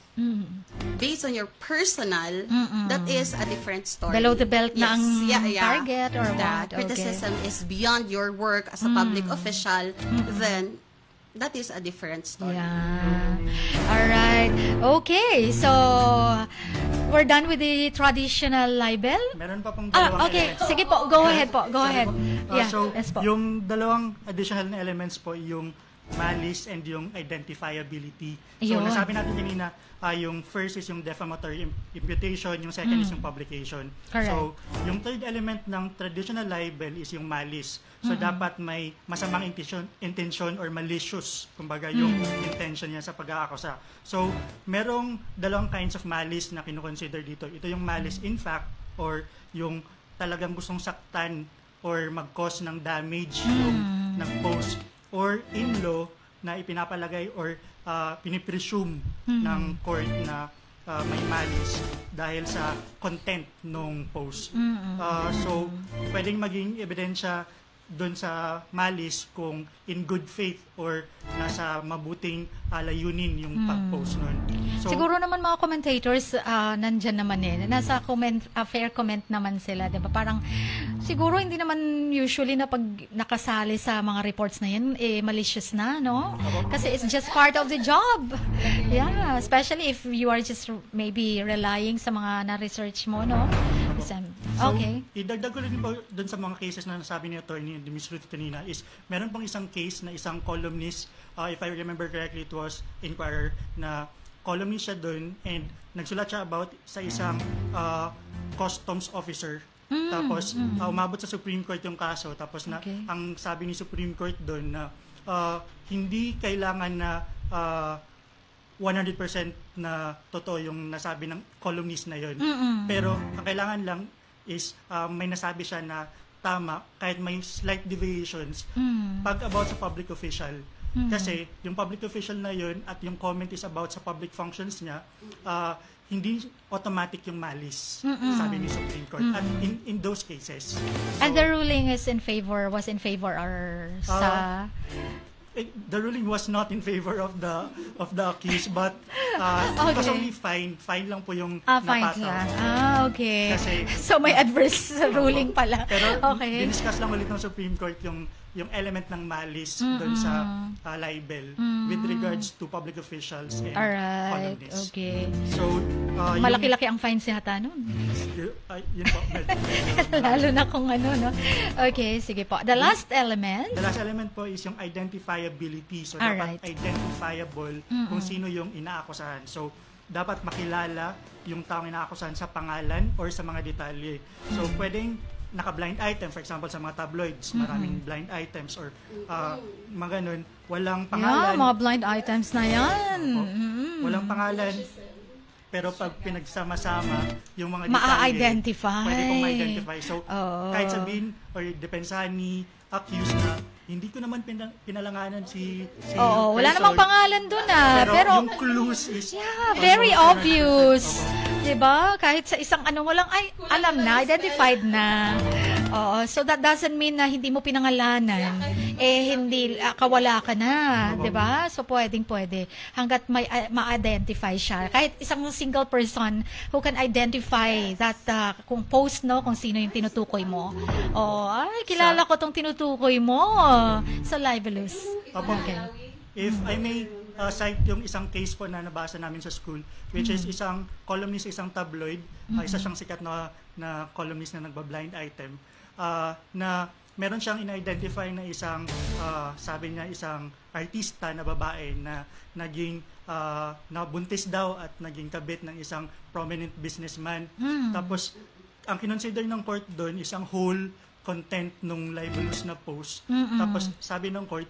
based on your personal, that is a different story. Below the belt na ang yeah. target or That what? criticism is beyond your work as a public official, then that is a different story. Yeah. All right. Okay. So, we're done with the traditional libel. Meron pa pong dalawang Okay. elements. Sige po. Go ahead po. Go ahead. Yeah. So, Yes po. yung dalawang additional na elements po, yung malice and yung identifiability. So, Yun. nasabi natin kanina, yung first is yung defamatory imputation, yung second is yung publication. Correct. So, yung third element ng traditional libel is yung malice. So, dapat may masamang intention or malicious, kumbaga, yung intention niya sa pag-aakusa. So, merong dalawang kinds of malice na kinukonsider dito. Ito yung malice in fact, or yung talagang gustong saktan or mag-cause ng damage yung nag-post, or in law na ipinapalagay or pinipresume ng court na may malice dahil sa content nung post. So, pwedeng maging ebidensya doon sa malice kung in good faith or nasa mabuting layunin yung pag-post nun. So, Siguro naman mga commentators, nandyan naman nasa fair comment naman sila, 'di ba? Parang siguro hindi naman usually na pag nakasali sa mga reports na 'yan malicious na, no? Kasi it's just part of the job. Yeah, especially if you are just maybe relying sa mga na-research mo, no? Okay. So, idagdag ko rin po doon sa mga cases na nasabi ni Attorney Miss Ruth kanina is meron pang isang case na isang columnist, if I remember correctly, it was Inquirer, na columnist siya doon and nagsulat siya about sa isang customs officer. Tapos umabot sa Supreme Court yung kaso. Tapos Okay. ang sabi ni Supreme Court doon na hindi kailangan na 100% na totoo yung nasabi ng columnist na yun. Pero ang kailangan lang is may nasabi siya na tama kahit may slight deviations pag about sa public official. Kasi yung public official na yun at yung comment is about sa public functions niya, hindi automatic yung malice, sabi ni Supreme Court. At in those cases. And the ruling was in favor or sa The ruling was not in favor of the accused, but it was only fine lang po yung fine napataw. lang. Okay. Kasi- so may adverse ruling pala. Pero Okay. diniscuss lang ulit ng Supreme Court yung element ng malice doon sa libel with regards to public officials and Alright. columnists. Okay. So, Malaki-laki ang fine si Hata nun. yun po. Lalo na kung ano, no? Okay, sige po. The last element. The last element po is yung identifiability. So, Alright. dapat identifiable kung sino yung inaakusahan. So, dapat makilala yung taong inaakusahan sa pangalan or sa mga detalye. So, pwedeng naka-blind item, for example, sa mga tabloids, maraming blind items or mga ganun, walang Yeah, pangalan. mga blind items na yan. Walang pangalan. Pero pag pinagsama-sama yung mga detalye, Ma-identify. pwede kong ma-identify. So, Oo. kahit sabihin or depensahan ni accused na hindi ko naman pinalanganan si Oo, wala person. namang pangalan dun Pero yung clues is yeah, very obvious. 'Di ba? Kahit sa isang ano mo lang ay alam na, identified na. Oo, so that doesn't mean na hindi mo pinangalanan. Hindi kawala ka na, 'di ba? So pwede hangga't may ma-identify siya. Kahit isang single person who can identify that kung post no, kung sino yung tinutukoy mo. Oh, ay kilala ko tong tinutukoy mo sa libelous. Okay. If I may cite yung isang case po na nabasa namin sa school, which is isang columnist, isang tabloid, isa siyang sikat na columnist na nagba-blind item, na meron siyang in-identify na isang, sabi niya, isang artista na babae na naging nabuntis daw at naging kabit ng isang prominent businessman. Tapos, ang kinonsider ng court doon is ang whole content nung libelous na post. Tapos, sabi ng court,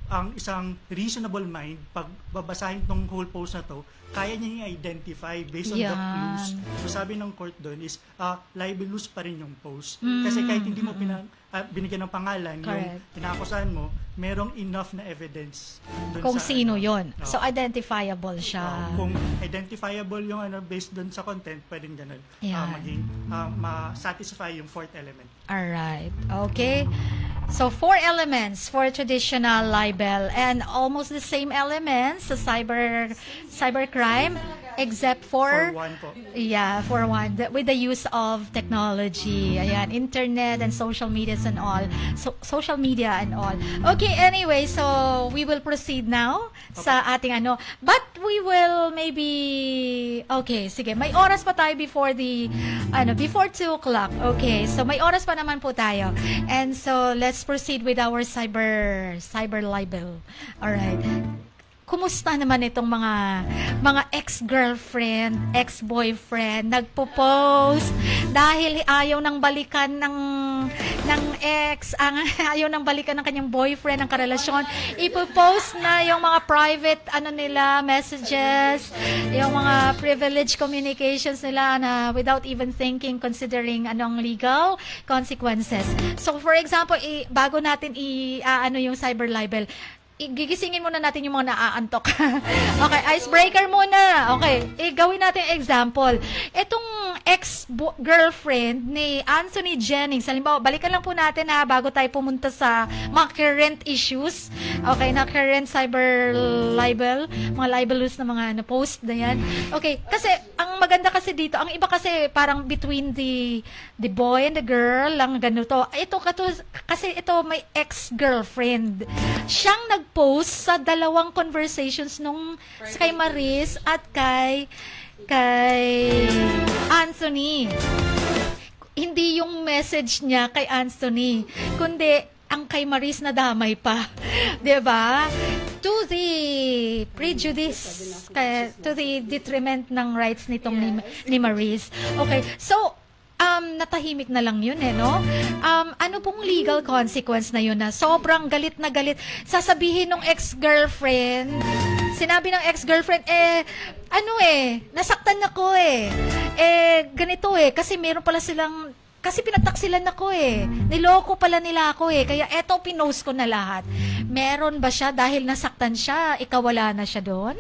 ang isang reasonable mind, pag babasahin tong whole post na to, kaya niya i-identify based on the clues. So sabi ng court doon is libelous pa rin yung post. Kasi kahit hindi mo binigyan ng pangalan, yung pinakakusahan mo, merong enough na evidence dun Kung sa, sino yon. No. So, identifiable siya. Kung identifiable yung based dun sa content, pwedeng ganun. Yan. Maging ma-satisfy yung fourth element. Alright. Okay. So, 4 elements for traditional libel and almost the same elements sa cybercrime except For one po. Yeah, for one, with the use of technology, ayan, internet and social medias and all. Social media and all. Okay, anyway, so we will proceed now sa ating but we will maybe, okay, sige, may oras pa tayo before before 2 o'clock. Okay, so may oras pa naman po tayo. And so, let's proceed with our cyber libel. Alright. Kumusta naman itong mga ex-girlfriend, ex-boyfriend, nagpo-post dahil ayaw nang balikan ng ex, ayaw nang balikan ng kanyang boyfriend, ng karelasyon, ipo-post na yung mga private messages, yung mga privileged communications nila na without even thinking, considering anong legal consequences. So for example, bago natin yung cyber libel, gigisingin muna natin yung mga naaantok. Okay, icebreaker muna. Okay, gawin natin example. Itong ex-girlfriend ni Anthony Jennings, halimbawa, balikan lang po natin bago tayo pumunta sa mga current issues. Okay, na current cyber libel, mga libelous na mga post na yan. Okay, kasi ang maganda kasi dito, ang iba kasi parang between the boy and the girl lang ganito. Kasi ito may ex-girlfriend. Siyang nag-post sa dalawang conversations nung kay Maris at kay Anthony. Hindi yung message niya kay Anthony, kundi ang kay Maris na damay pa. 'Di ba? To the prejudice, to the detriment ng rights nitong ni Maris. Okay, so natahimik na lang yun no? Ano pong legal consequence na yun na sobrang galit na galit? Sasabihin ng ex-girlfriend, sinabi ng ex-girlfriend, nasaktan ako ganito kasi meron pala silang, kasi pinagtaksilan ako niloko pala nila ako kaya eto pinost ko na lahat. Meron ba siya dahil nasaktan siya, ikawala na siya doon?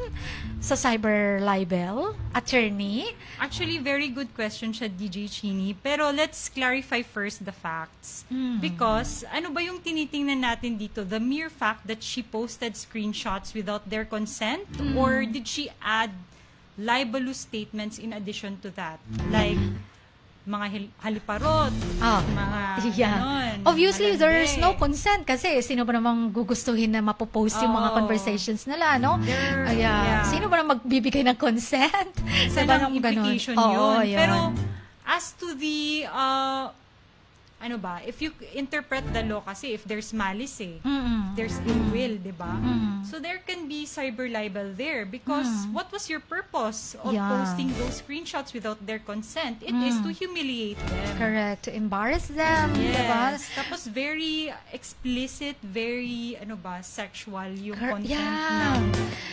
Sa cyber libel, attorney? Actually, very good question siya, DJ Chini. Pero let's clarify first the facts. Because, ano ba yung tinitingnan natin dito? The mere fact that she posted screenshots without their consent? Or did she add libelous statements in addition to that? Like, mga haliparot, mga ganon. Obviously, there's no consent kasi sino ba namang gugustuhin na mapopost yung mga conversations nila, no? Sino ba namang magbibigay ng consent? Sana ng implication yun. Pero, as to the, if you interpret the law kasi, if there's malice there's ill will, diba? So, there can be cyber libel there because what was your purpose of posting those screenshots without their consent? It is to humiliate them. Correct. To embarrass them, diba? Tapos very explicit, very, sexual yung content ng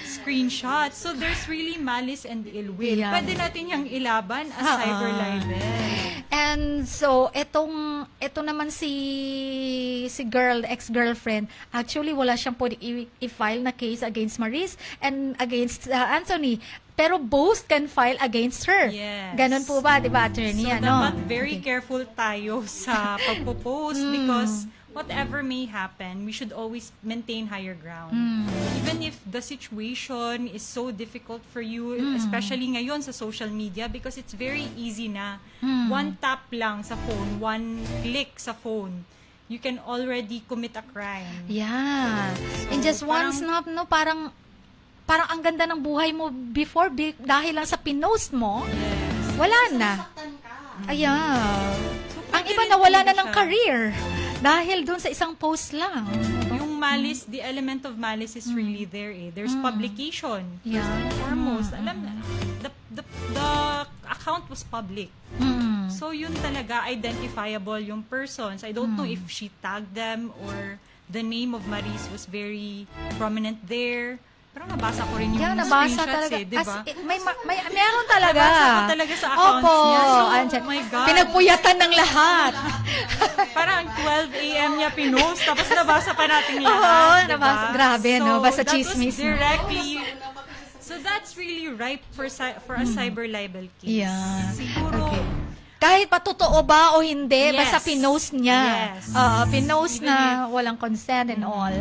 screenshot. So, there's really malice and ill will. Pwede natin yung ilaban as cyber libel. And so, ito naman si ex-girlfriend, actually wala siyang pwede i-file na case against Maris and against Anthony. Pero both can file against her. Yes. Ganon po ba, di ba, attorney? So, dapat very careful tayo sa pagpo-post because whatever may happen, we should always maintain higher ground. Even if the situation is so difficult for you, especially ngayon sa social media, because it's very easy na. One tap lang sa phone, one click sa phone, you can already commit a crime. Yeah. So, in just one snap, no, parang ang ganda ng buhay mo before dahil lang sa pinost mo, wala na. Ayan. So, ang iba nawala na ng career dahil doon sa isang post lang. Yung malice, the element of malice is really there There's publication. First and foremost. Alam na, the account was public. So, yun talaga, identifiable yung persons. I don't know if she tagged them or the name of Maris was very prominent there. Pero nabasa ko rin yung nabasa screenshots talaga. di ba? Meron talaga. Nabasa ko talaga sa accounts niya. So, andyan. oh my God. Pinagpuyatan ng lahat. Parang 12 a.m. niya pinost, tapos nabasa pa natin lahat. Oo, diba? nabasa. Grabe, no? Basta that chismis. was directly... So that's really ripe for a cyber libel case. Yeah. Siguro... Okay. Kahit pa totoo ba o hindi, Yes. basta pinost niya. Yes. Pinost na walang consent and all.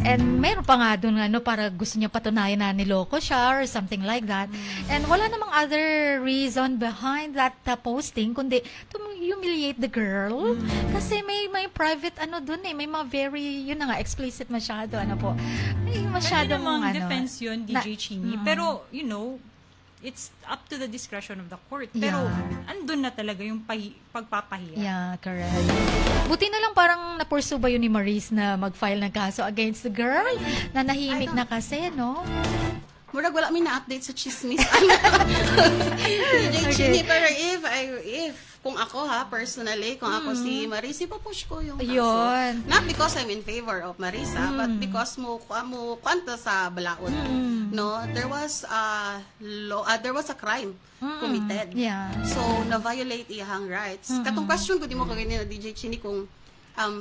And meron pa nga doon para gusto niya patunayan na niloko siya or something like that. And wala namang other reason behind that posting kundi to humiliate the girl. Kasi may private doon may mga very, yun na nga, explicit masyado, may masyadong, namang defense yun, DJ Chini. Pero, it's up to the discretion of the court. Pero, andun na talaga yung pagpapahiya. Yeah, correct. Buti na lang parang na-pursue ba yun ni Maris na mag-file ng kaso against the girl? Na nahimik na kasi, no? Murag wala may na-update sa chismis. Chini, pero if kung ako personally, kung ako si Maris, ipapush ko yung kaso. Yun. Not because I'm in favor of Marisa, but because mo kwanta sa balaod. No, there was a crime committed. Yeah. So, na-violate iyang rights. Katong question ko, di mo kagani na DJ Chini, kung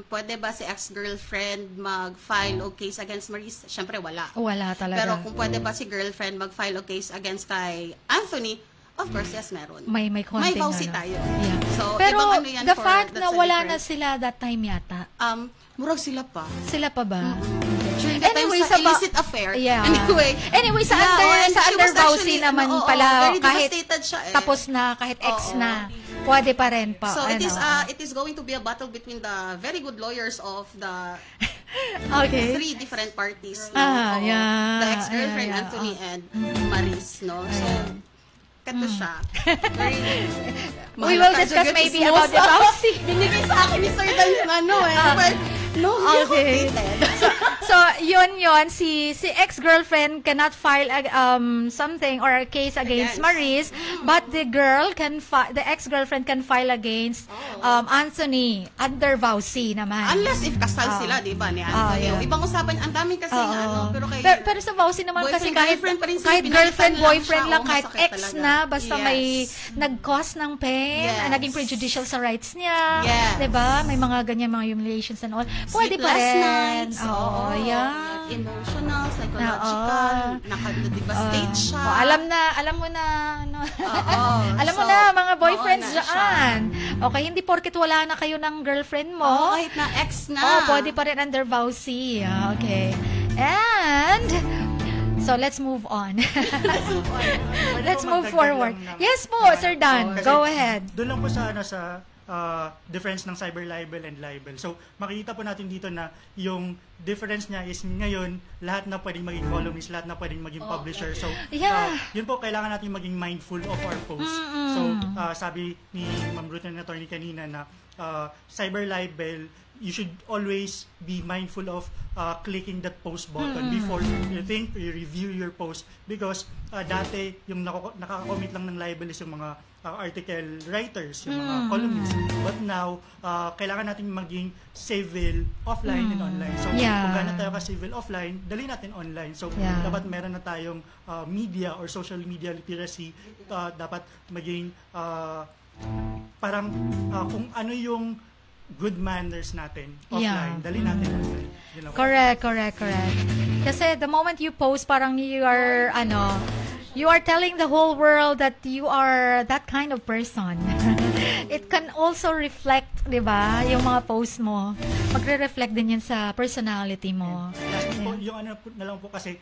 pwede ba si ex-girlfriend mag-file o case against Maris? Siyempre, wala. Wala talaga. Pero kung pwede ba si girlfriend mag-file o case against kay Anthony, of course, yes, meron. May konting May vowsy tayo. Yeah. So, pero ibang yan the for, fact na wala na different. sila that time yata. Murag sila pa. Sila pa ba? During the Anyway, time sa sa illicit affair. Yeah. Anyway, sa and sa she was undervowsy actually, naman very kahit devastated siya tapos na, kahit ex na, pwede pa rin pa. So, it is going to be a battle between the very good lawyers of the okay. three different parties. Yeah. The ex-girlfriend, Anthony, and Maris, no? So, kato siya. We will discuss maybe about the vowsy. Binigay sa akin ni Sir Dan yung but, no, okay. So, yun, si ex-girlfriend cannot file something or a case against Maris, but the ex-girlfriend can file against Anthony under vowsy naman. Unless if kasal sila, di ba, ni Anthony. Yeah. Ibang usapan, ang daming kasi pero sa vowsy naman kasi kahit girlfriend girlfriend, boyfriend lang, kahit kahit ex na, basta may nag-cause ng pain, naging prejudicial sa rights niya, diba? May mga ganyan, mga humiliations and all. Pwede pa rin. Nights, yeah. Emotional, psychological, nakadevastate siya. Alam mo na, alam mo na, mga boyfriends dyan. Okay, hindi porket wala na kayo ng girlfriend mo. Kahit na ex na. Pwede pa rin under vowsy. Okay. And, so let's move on. Let's move forward. Yes po, Sir Dan. Go ahead. Doon lang po sa difference ng cyber libel and libel. So, makikita po natin dito na yung difference niya is ngayon, lahat na pwedeng maging columnist, lahat na pwedeng maging publisher. So, yun po, kailangan natin maging mindful of our posts. So, sabi ni Ma'am Ruth and attorney kanina na cyber libel, you should always be mindful of clicking that post button before you think, you review your post. Because dati, yung nakaka-commit lang ng libel is yung mga article writers, yung mga columnists. But now, kailangan natin maging civil offline and online. So, kung gano'n tayo ka-civil offline, dali natin online. So, dapat meron na tayong media or social media literacy. Dapat maging parang kung ano yung good manners natin offline, dali natin online. You know? Correct. Kasi the moment you post, parang you are telling the whole world that you are that kind of person. It can also reflect, di ba, yung mga post mo. Magre-reflect din yan sa personality mo. Po, yung na lang po kasi,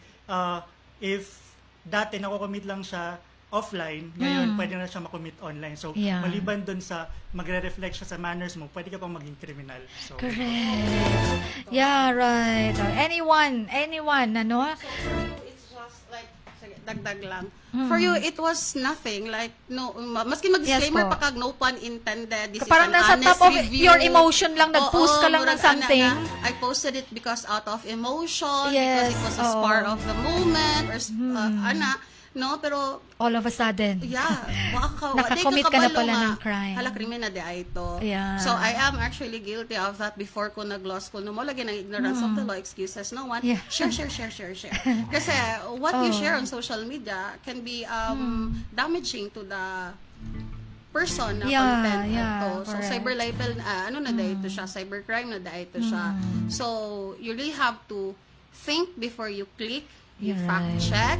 if dati nakukommit lang siya offline, ngayon pwede na siya makommit online. So, maliban dun sa magre-reflect siya sa manners mo, pwede ka pang maging criminal. So, correct. Yeah, right. Anyone, ano? Dagdag lang. For you, it was nothing. Like, no, maski mag-disclaimer pa kag, no pun intended. This parang is an nasa honest top of review. your emotion lang, nag-post ka lang ng something. I posted it because out of emotion, because it was a spark of the moment, or no? Pero All of a sudden. yeah, Nakakommit ka na pala ng crime. Hala, krimen na di ay ito. Yeah. So, I am actually guilty of that before ko nag-law school. No mo, lagi ng ignorance of the law, excuses no one. Yeah. Share. Kasi, what you share on social media can be damaging to the person na content ito. So, correct. cyber libel, na dahil ito siya, cybercrime na dahil ito siya. So, you really have to think before you click, you You're fact right. check.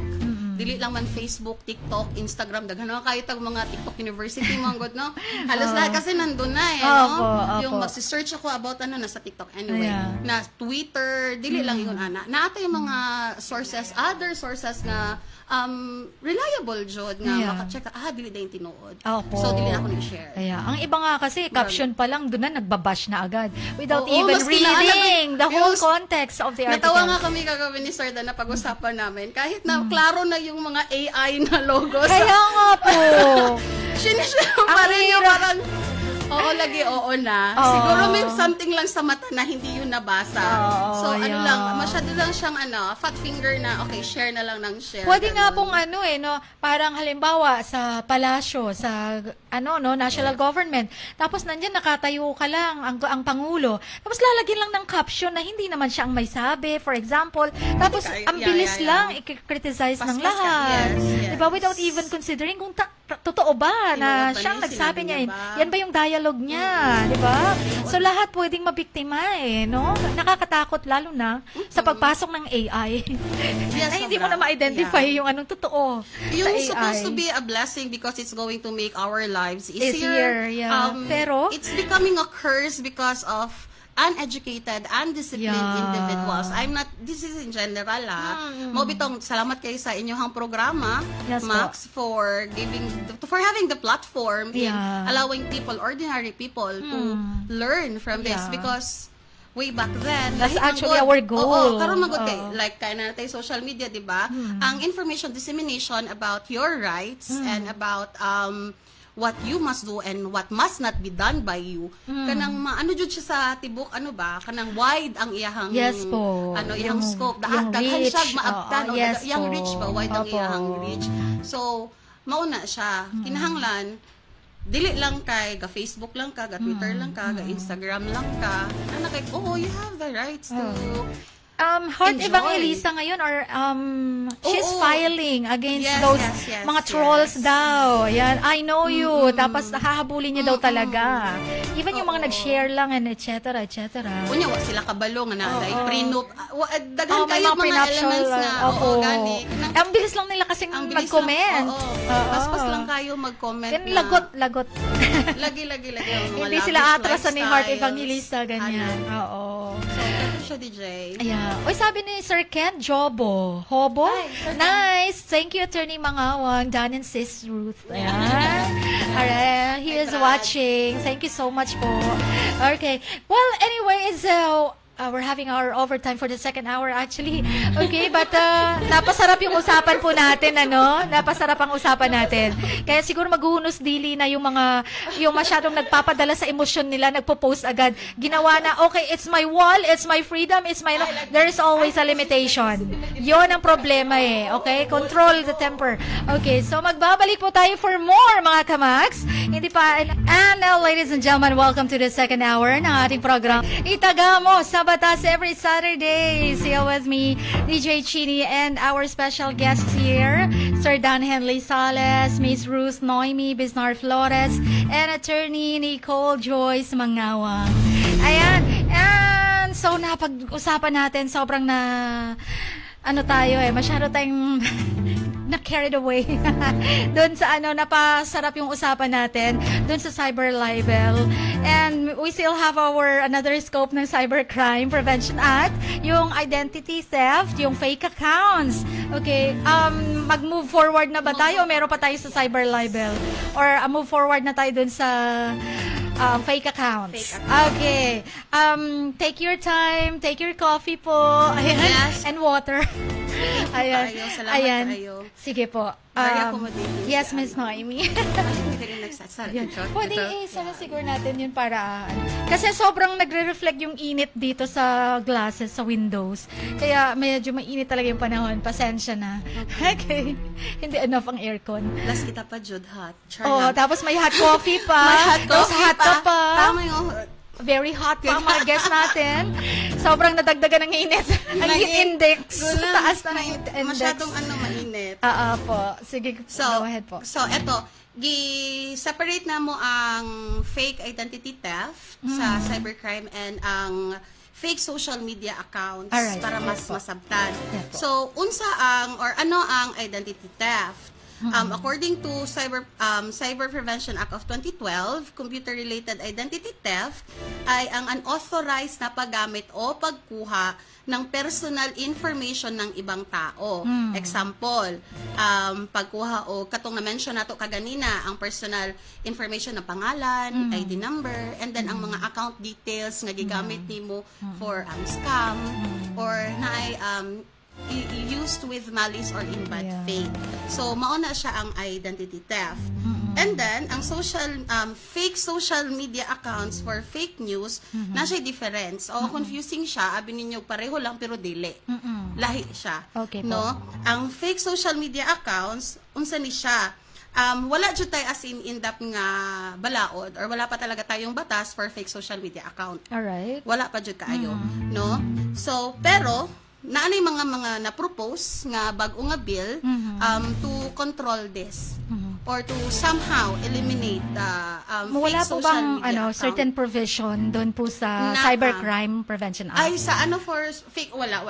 Dili lang man Facebook, TikTok, Instagram, daghan na kayo tag mga TikTok University mga god, no? Halos lahat kasi nandun na no? Opo. Yung magsi-search ako about nasa TikTok anyway. Yeah. Na Twitter, dili lang yun ana. Naata yung mga sources, other sources na reliable jud nga Yeah. maka-check dili din tinuod. Opo. So dili na ako ni-share. Ang iba nga kasi, caption pa lang, doon na nagbabash na agad. Without Oo, even maski na, reading the whole yung- context of the article. Natawa nga kami kagabi ni Sir Dan na pag-usapan namin. Kahit na klaro na yung mga AI na logo Kaya nga po. Sinishare Ang pa rin yung hirap. parang, oo na. Oo. Siguro may something lang sa mata na hindi yun nabasa. Oo, So, yeah. masyado lang siyang fat finger na, okay, share na lang ng share. Pwede nga ganun. pong parang halimbawa sa palasyo, sa national government. Tapos nandiyan nakatayo ka lang ang pangulo. Tapos lalagyan lang ng caption na hindi naman siya ang may sabi, for example. Tapos ang bilis lang i-criticize ng Paspas ka. lahat. Yes. Diba? Without even considering kung totoo ba na Tinuod ba siyang niya, nagsabi sinabi niya, niya ba? yan ba yung dialogue niya, di ba? So lahat pwedeng mabiktima no? Nakakatakot lalo na sa pagpasok ng AI. Yes, Na hindi mo sobra. na ma-identify yung anong totoo Yung sa AI. supposed to be a blessing because it's going to make our lives easier. Easier, yeah. Pero it's becoming a curse because of uneducated, undisciplined Yeah. individuals. This is in general Mo bitong salamat kayo sa inyong programa, Yes, Max, for having the platform in Yeah. allowing ordinary people to learn from this Yeah. because way back then, That's lahi actually manggod. our goal. Oo, karon magod kay Oo. like kaya na tayo social media, 'di ba? Ang information dissemination about your rights and about what you must do and what must not be done by you. Kanang jud siya sa tibok kanang wide ang iyahang Yes po. iyang scope. yung Daghan reach. siya maabtan Oo, yes yang po. reach ba wide ang Opo. iyahang reach. So mauna siya. Kinahanglan dili lang kay ga Facebook lang ka, ga Twitter lang ka, ga Instagram lang ka. Kay you have the rights to Heart Enjoy. Evangelista ngayon or she's Oo. filing against Yes, those yes, mga trolls yes. daw. Yan, I know you. Tapos hahabulin niya daw talaga. Even yung mga Oo. nag-share lang and et cetera. Unya wa sila kabalo nga na like prenup. Daghan May kayo mga mga prenuptial, elements nga. opo. Gani. Ang bilis lang nila kasing Ang bilis mag-comment. lang. Oo. Paspas lang kayo mag-comment Yan, na. lagot. Lagi ang mga Hindi lavish sila atrasan ni Heart lifestyles. Evangelista, ganyan. Ano. Oo. So, ganun siya, DJ. Yeah. Oy, sabi ni Sir Ken, Jobo. Hobo? Nice. Thank you, Attorney Mangawang, Dan and Sis Ruth. Ayan. Alright. He is watching. Thank you so much po. Okay. Well, anyway, so we're having our overtime for the second hour actually. Okay, but napasarap yung usapan po natin, Napasarap ang usapan natin. Kaya siguro maghuhunos dili na yung masyadong nagpapadala sa emosyon nila, nagpo-post agad. Ginawa na, okay, it's my wall, it's my freedom, there is always a limitation. Yon ang problema Okay? Control the temper. Okay, so magbabalik po tayo for more, mga kamags. Hindi pa. And now, ladies and gentlemen, welcome to the second hour ng ating program. Itaga mo sa Batas every Saturday. Still with me, DJ Chini, and our special guests here, Sir Dan Henley Sales, Miss Ruth Noemi Biznar Flores, and Attorney Nicole Joyce Mangawang. Ayan. And so, napag-usapan natin, sobrang masyado tayong na-carried away. Doon sa napasarap yung usapan natin, doon sa cyber libel. And we still have another scope ng Cybercrime Prevention Act, yung identity theft, yung fake accounts. Okay, mag-move forward na ba tayo o meron pa tayo sa cyber libel? Or move forward na tayo doon sa fake accounts. Okay. Take your time, take your coffee po. Ayan. Yes. And water. Ayan. Salamat kayo. Sige po. Very accommodating. Yes, si Miss Noemi. Hindi rin nagsasalita. Yun. Pwede isa na siguro natin yun para kasi sobrang nagre-reflect yung init dito sa glasses, sa windows. Kaya medyo mainit talaga yung panahon. Pasensya na. Okay. Hindi enough ang aircon. Plus kita pa, Jude, hot. Oo, tapos may hot coffee pa. May hot Tapos coffee hot ka pa. Tama yung Very hot pa ang mga guests natin. Sobrang nadagdagan ng init. Ang heat index. Taas na ng heat index. Masyadong mainit. Po. Sige, go ahead po. So, eto, separate na mo ang fake identity theft sa cybercrime and ang fake social media accounts para mas masabtan. So, ano ang identity theft? According to Cyber Prevention Act of 2012, computer-related identity theft ay ang unauthorized na paggamit o pagkuha ng personal information ng ibang tao. Example, pagkuha o katong na-mention nato kaganina, ang personal information ng pangalan, ID number, and then ang mga account details nga gigamit nimo for scam or used with malice or in bad faith. So, mauna siya ang identity theft. And then, ang fake social media accounts for fake news, na siya difference. O, confusing siya, abi ninyo pareho lang pero dili. Lahi siya. Okay, no? Ang fake social media accounts, unsa ni siya? Wala jud tay as in depth nga balaod or wala pa talaga tayong batas for fake social media account. Alright. Wala pa jud kaayo, no? So, pero naanay mga na-propose nga bag-o nga bill to control this or to somehow eliminate the wala fake po social bang media account. certain provision doon po sa Cybercrime Prevention Act? Ay, sa for fake, wala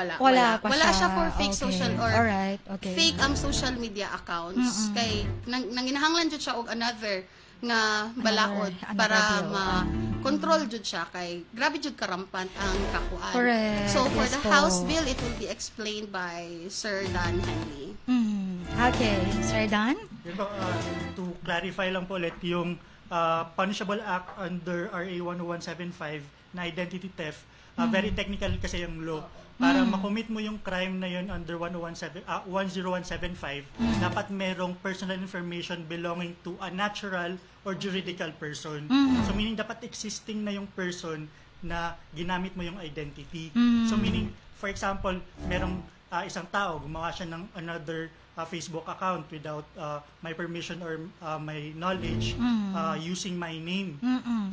pa siya for fake social or alright, fake social media accounts. Kay nanginahanglan jud siya og another nga balaod para ma-control jud siya kay grabe jud karampant ang kakuan. Correct. So for Yes the po. House bill, it will be explained by Sir Dan Henley. Okay, Sir Dan? Yun po, to clarify lang po ulit, yung punishable act under RA 10175 na identity theft, very technical kasi yung law. Para makomit mo yung crime na yun under 10175, dapat merong personal information belonging to a natural or juridical person. So meaning dapat existing na yung person na ginamit mo yung identity. So meaning, for example, merong isang tao, gumawa siya ng another Facebook account without my permission or my knowledge using my name.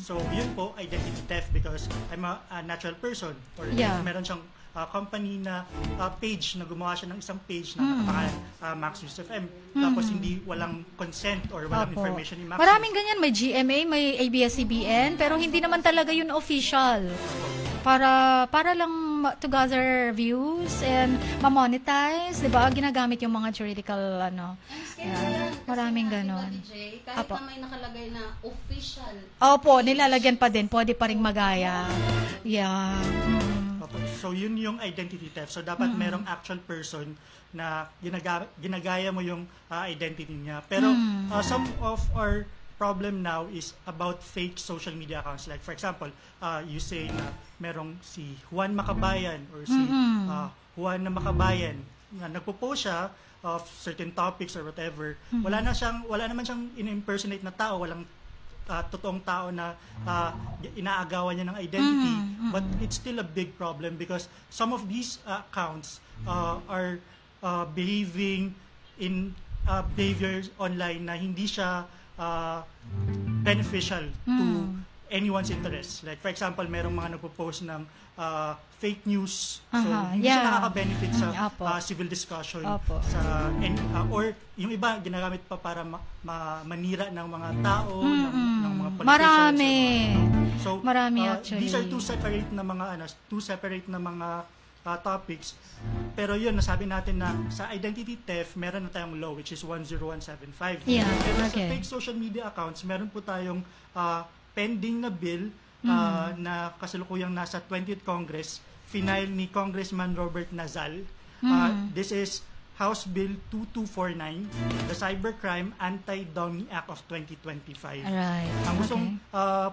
So yun po, identity theft because I'm a natural person or meron siyang company na page na gumawa siya ng isang page na nakapangalan Max Use FM. Tapos hindi walang consent or walang information ni Max. Maraming ganyan, may GMA, may ABS-CBN, pero hindi naman talaga yun official. Para lang to gather views and ma-monetize, 'di ba? Ginagamit yung mga juridical maraming ganon. Kahit na may nakalagay na official. Opo, nilalagyan pa din, pwede pa ring magaya. Yeah. So yun yung identity theft. So dapat merong actual person na ginagaya mo yung identity niya. Pero some of our problem now is about fake social media accounts. Like for example, you say na merong si Juan Makabayan or si Juan na Makabayan na nagpo-post siya of certain topics or whatever. Wala naman siyang in-impersonate na tao, walang totoong tao na inaagawan niya ng identity, but it's still a big problem because some of these accounts are behaving in behaviors online na hindi siya beneficial to anyone's interest. Like for example, merong mga nagpo-post ng fake news. So hindi siya nakaka-benefit sa civil discussion or yung iba ginagamit pa para manira ng mga tao, ng mga politicians. Marami actually. These are two separate na mga topics. Pero yun, nasabi natin na sa identity theft, meron na tayong law which is 10175. Pero sa fake social media accounts, meron po tayong pending na bill na kasalukuyang nasa 20th Congress, final ni Congressman Robert Nazal. This is House Bill 2249, the Cybercrime Anti-Dummy Act of 2025. Alright. Ang gustong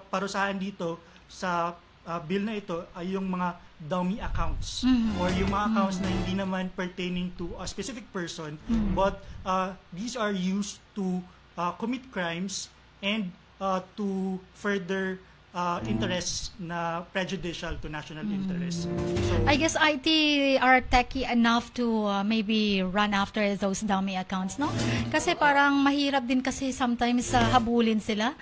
parusahan dito sa bill na ito ay yung mga dummy accounts or yung mga accounts na hindi naman pertaining to a specific person, but these are used to commit crimes and to further interests na prejudicial to national interests. So, I guess IT are techy enough to maybe run after those dummy accounts, no? Kasi parang mahirap din kasi sometimes habulin sila.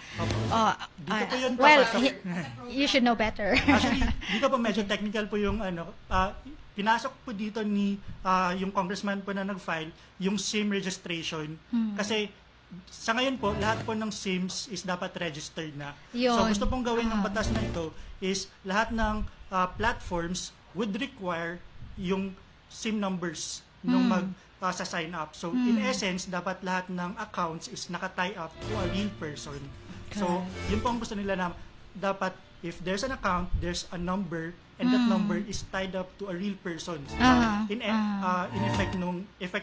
dito po yun Well, papasok. you should know better. Actually, dito po medyo technical po yung pinasok po dito ni yung congressman po na nag-file yung SIM registration kasi sa ngayon po, lahat po ng SIMs is dapat registered na. Yun. So gusto pong gawin ng batas na ito is lahat ng platforms would require yung SIM numbers nung sa sign up. So in essence, dapat lahat ng accounts is naka-tie up to a real person. So yun po ang gusto nila na dapat if there's an account, there's a number and that number is tied up to a real person. In effect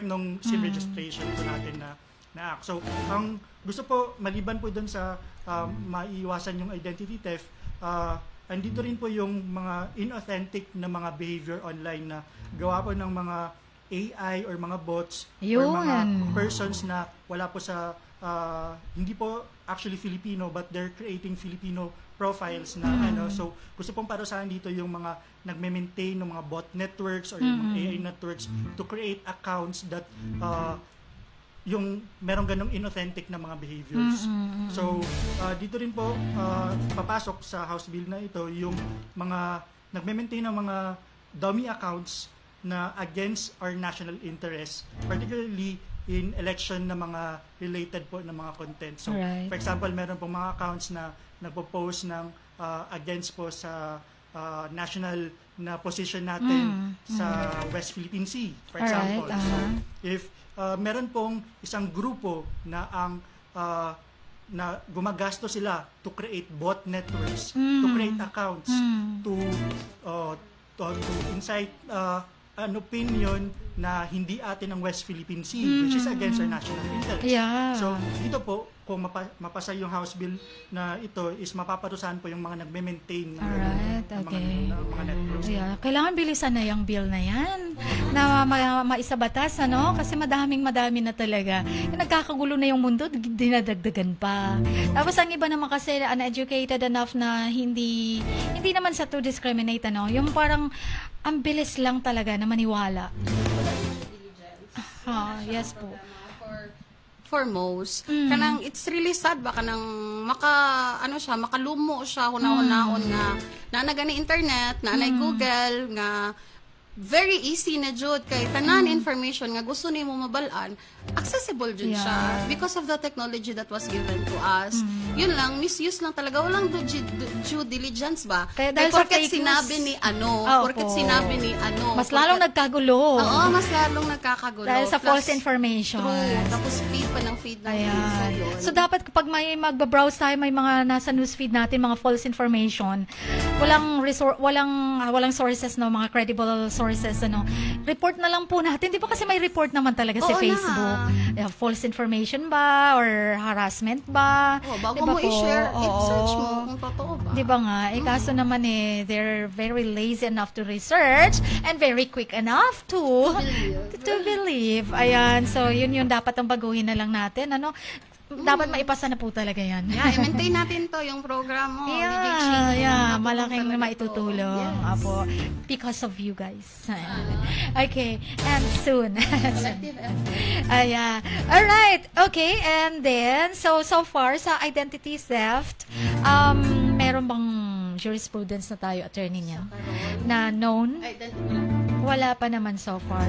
nung SIM registration po natin na act. So, ang gusto po, maliban po dun sa maiiwasan yung identity theft, andito rin po yung mga inauthentic na mga behavior online na gawa po ng mga AI or mga bots or mga persons na wala po sa, hindi po actually Filipino but they're creating Filipino profiles na so gusto pong parusahan dito yung mga nagme-maintain ng mga bot networks or yung mga AI networks to create accounts that yung merong ganong inauthentic na mga behaviors. So, dito rin po papasok sa House Bill na ito yung mga nagme-maintain ng mga dummy accounts na against our national interests, particularly in election na mga related po na mga content. So, for example, meron pong mga accounts na nagpo-post ng against po sa national na position natin sa West Philippine Sea, for example. So, if meron pong isang grupo na na gumagastos sila to create bot networks, to create accounts, to incite an opinion na hindi atin ang West Philippine Sea, which is against our national interest. So, dito po, kung mapasa yung House Bill na ito, is mapaparusahan po yung mga nagme-maintain ng mga networks. Kailangan bilisan na yung bill na yan na maisabatas, ano? Kasi madami na talaga. Nagkakagulo na yung mundo, dinadagdagan pa. Tapos ang iba naman kasi uneducated enough na hindi naman sa to discriminate, ano? Yung parang ang bilis lang talaga na maniwala. Yes po. Foremost, kanang it's really sad ba kanang makalumo siya hunahon na nagani internet, na Google nga very easy na jud kay tanan information nga gusto nimo mabalaan, accessible jud siya because of the technology that was given to us. Yun lang, misuse lang talaga, walang due diligence ba? Kaya dahil sa porket sinabi ni mas lalong nagkagulo. Oo, mas lalong nagkakagulo. Dahil sa false information. True. Tapos feed ng feed. So dapat kapag may magbabrowse tayo, may mga nasa newsfeed natin, mga false information, walang sources, no, mga credible sources, ano. Report na lang po natin. Di ba kasi may report naman talaga sa Facebook. False information ba or harassment ba? Bago mo i-share, i-search mo kung totoo ba. Di ba nga? Kaso naman they're very lazy enough to research and very quick enough to believe. Ayan. So, yun dapat ang baguhin na lang natin. Ano? Dapat maipasa na po talaga yan. I-maintain natin to yung program mo. Malaking maitutulong. Apo, because of you guys. Okay, and soon. Alright, okay, and then, so far, sa identity theft, meron bang jurisprudence na tayo, attorney niya, na known? Wala pa naman so far.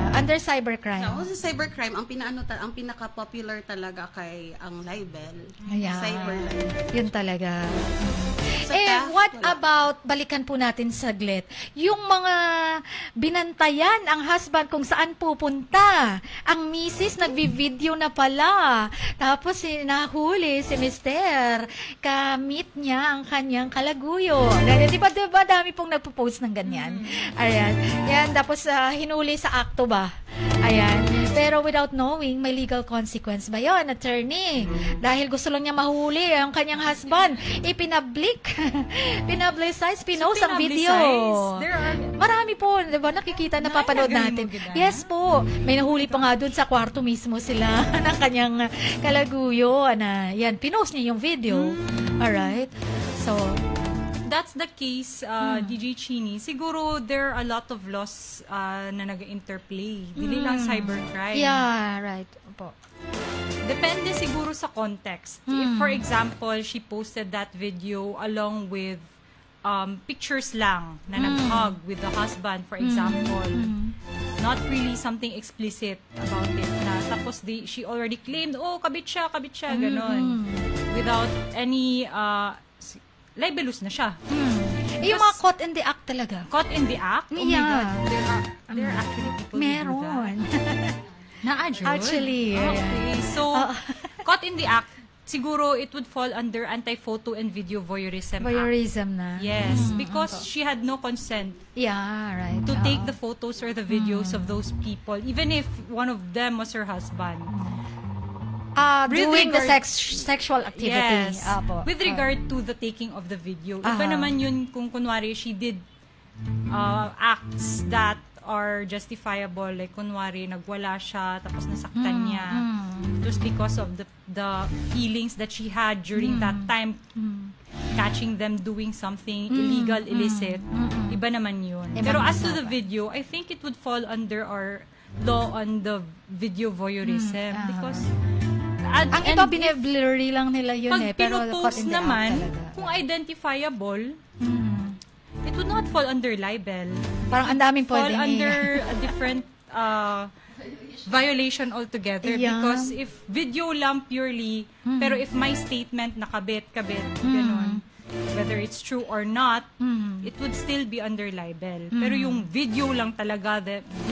Under cybercrime. Sa cybercrime, ang pinaka-popular talaga kay ang libel. Cyber libel. Yun talaga. What about, balikan po natin saglit, yung mga binantayan ang husband kung saan pupunta. Ang misis nagbi-video na pala. Tapos nahuli si mister. Ka-meet niya ang kanyang kalaguyo. Diba dami pong nagpo-post ng ganyan. Ayan. Yan, tapos hinuli sa akto ba? Ayan. Pero without knowing, may legal consequence ba yon, attorney? Dahil gusto lang niya mahuli ang kanyang husband, pinablicize, pinost ang video. There are... Marami po, di ba, nakikita, napapanood natin. Yes po. May nahuli pa nga dun sa kwarto mismo sila ng kanyang kalaguyo. Yan, pinost niya yung video. Alright? So, that's the case, DJ Chini. Siguro there are a lot of laws na nag-interplay. Dili lang cybercrime. yeah, right. Opo. Depende siguro sa context. If, for example, she posted that video along with pictures lang na nag-hug with the husband, for example. Not really something explicit about it. Tapos she already claimed, kabit siya, ganon. Without any... libelous na siya. Yung mga caught in the act talaga. Caught in the act? Oh Yeah. my God. There are actually people who do Meron. that. Actually. Okay. So, caught in the act, siguro it would fall under Anti-Photo and Video Voyeurism Act. Voyeurism na. Yes, because she had no consent Yeah, right. to take the photos or the videos of those people, even if one of them was her husband. Doing the sexual activity. Yes. Apo. With regard to the taking of the video. Iba naman yun kung kunwari she did acts that are justifiable. Like kunwari nagwala siya tapos nasaktan niya. It was because of the feelings that she had during that time. Catching them doing something illegal, illicit. Iba naman yun. Pero as to the video, I think it would fall under our law on the video voyeurism. Because ang iba bine-blurry lang nila yun pag pero caught pinopost in the naman, act talaga. kung identifiable, it would not fall under libel. Parang ang daming Fall pwedeng under a different violation altogether. Yeah. Because if video lang purely, pero if my statement nakabit, ganun, whether it's true or not, it would still be under libel. Pero yung video lang talaga,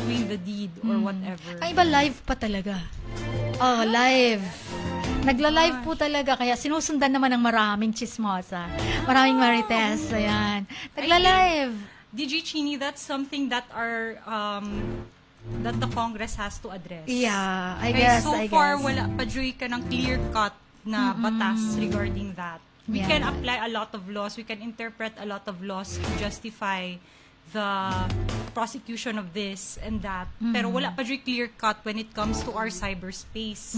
doing the deed or whatever. Ang iba live pa talaga. Live. Nagla-live po talaga, kaya sinusundan naman ng maraming chismosa. Maraming marites, ayan. Nagla-live. DJ Chini, that's something that that the Congress has to address. Yeah, I Kaya guess. so far, wala pa ka ng clear-cut na batas regarding that. We can apply a lot of laws, we can interpret a lot of laws to justify the prosecution of this and that. Pero wala pa clear-cut when it comes to our cyberspace.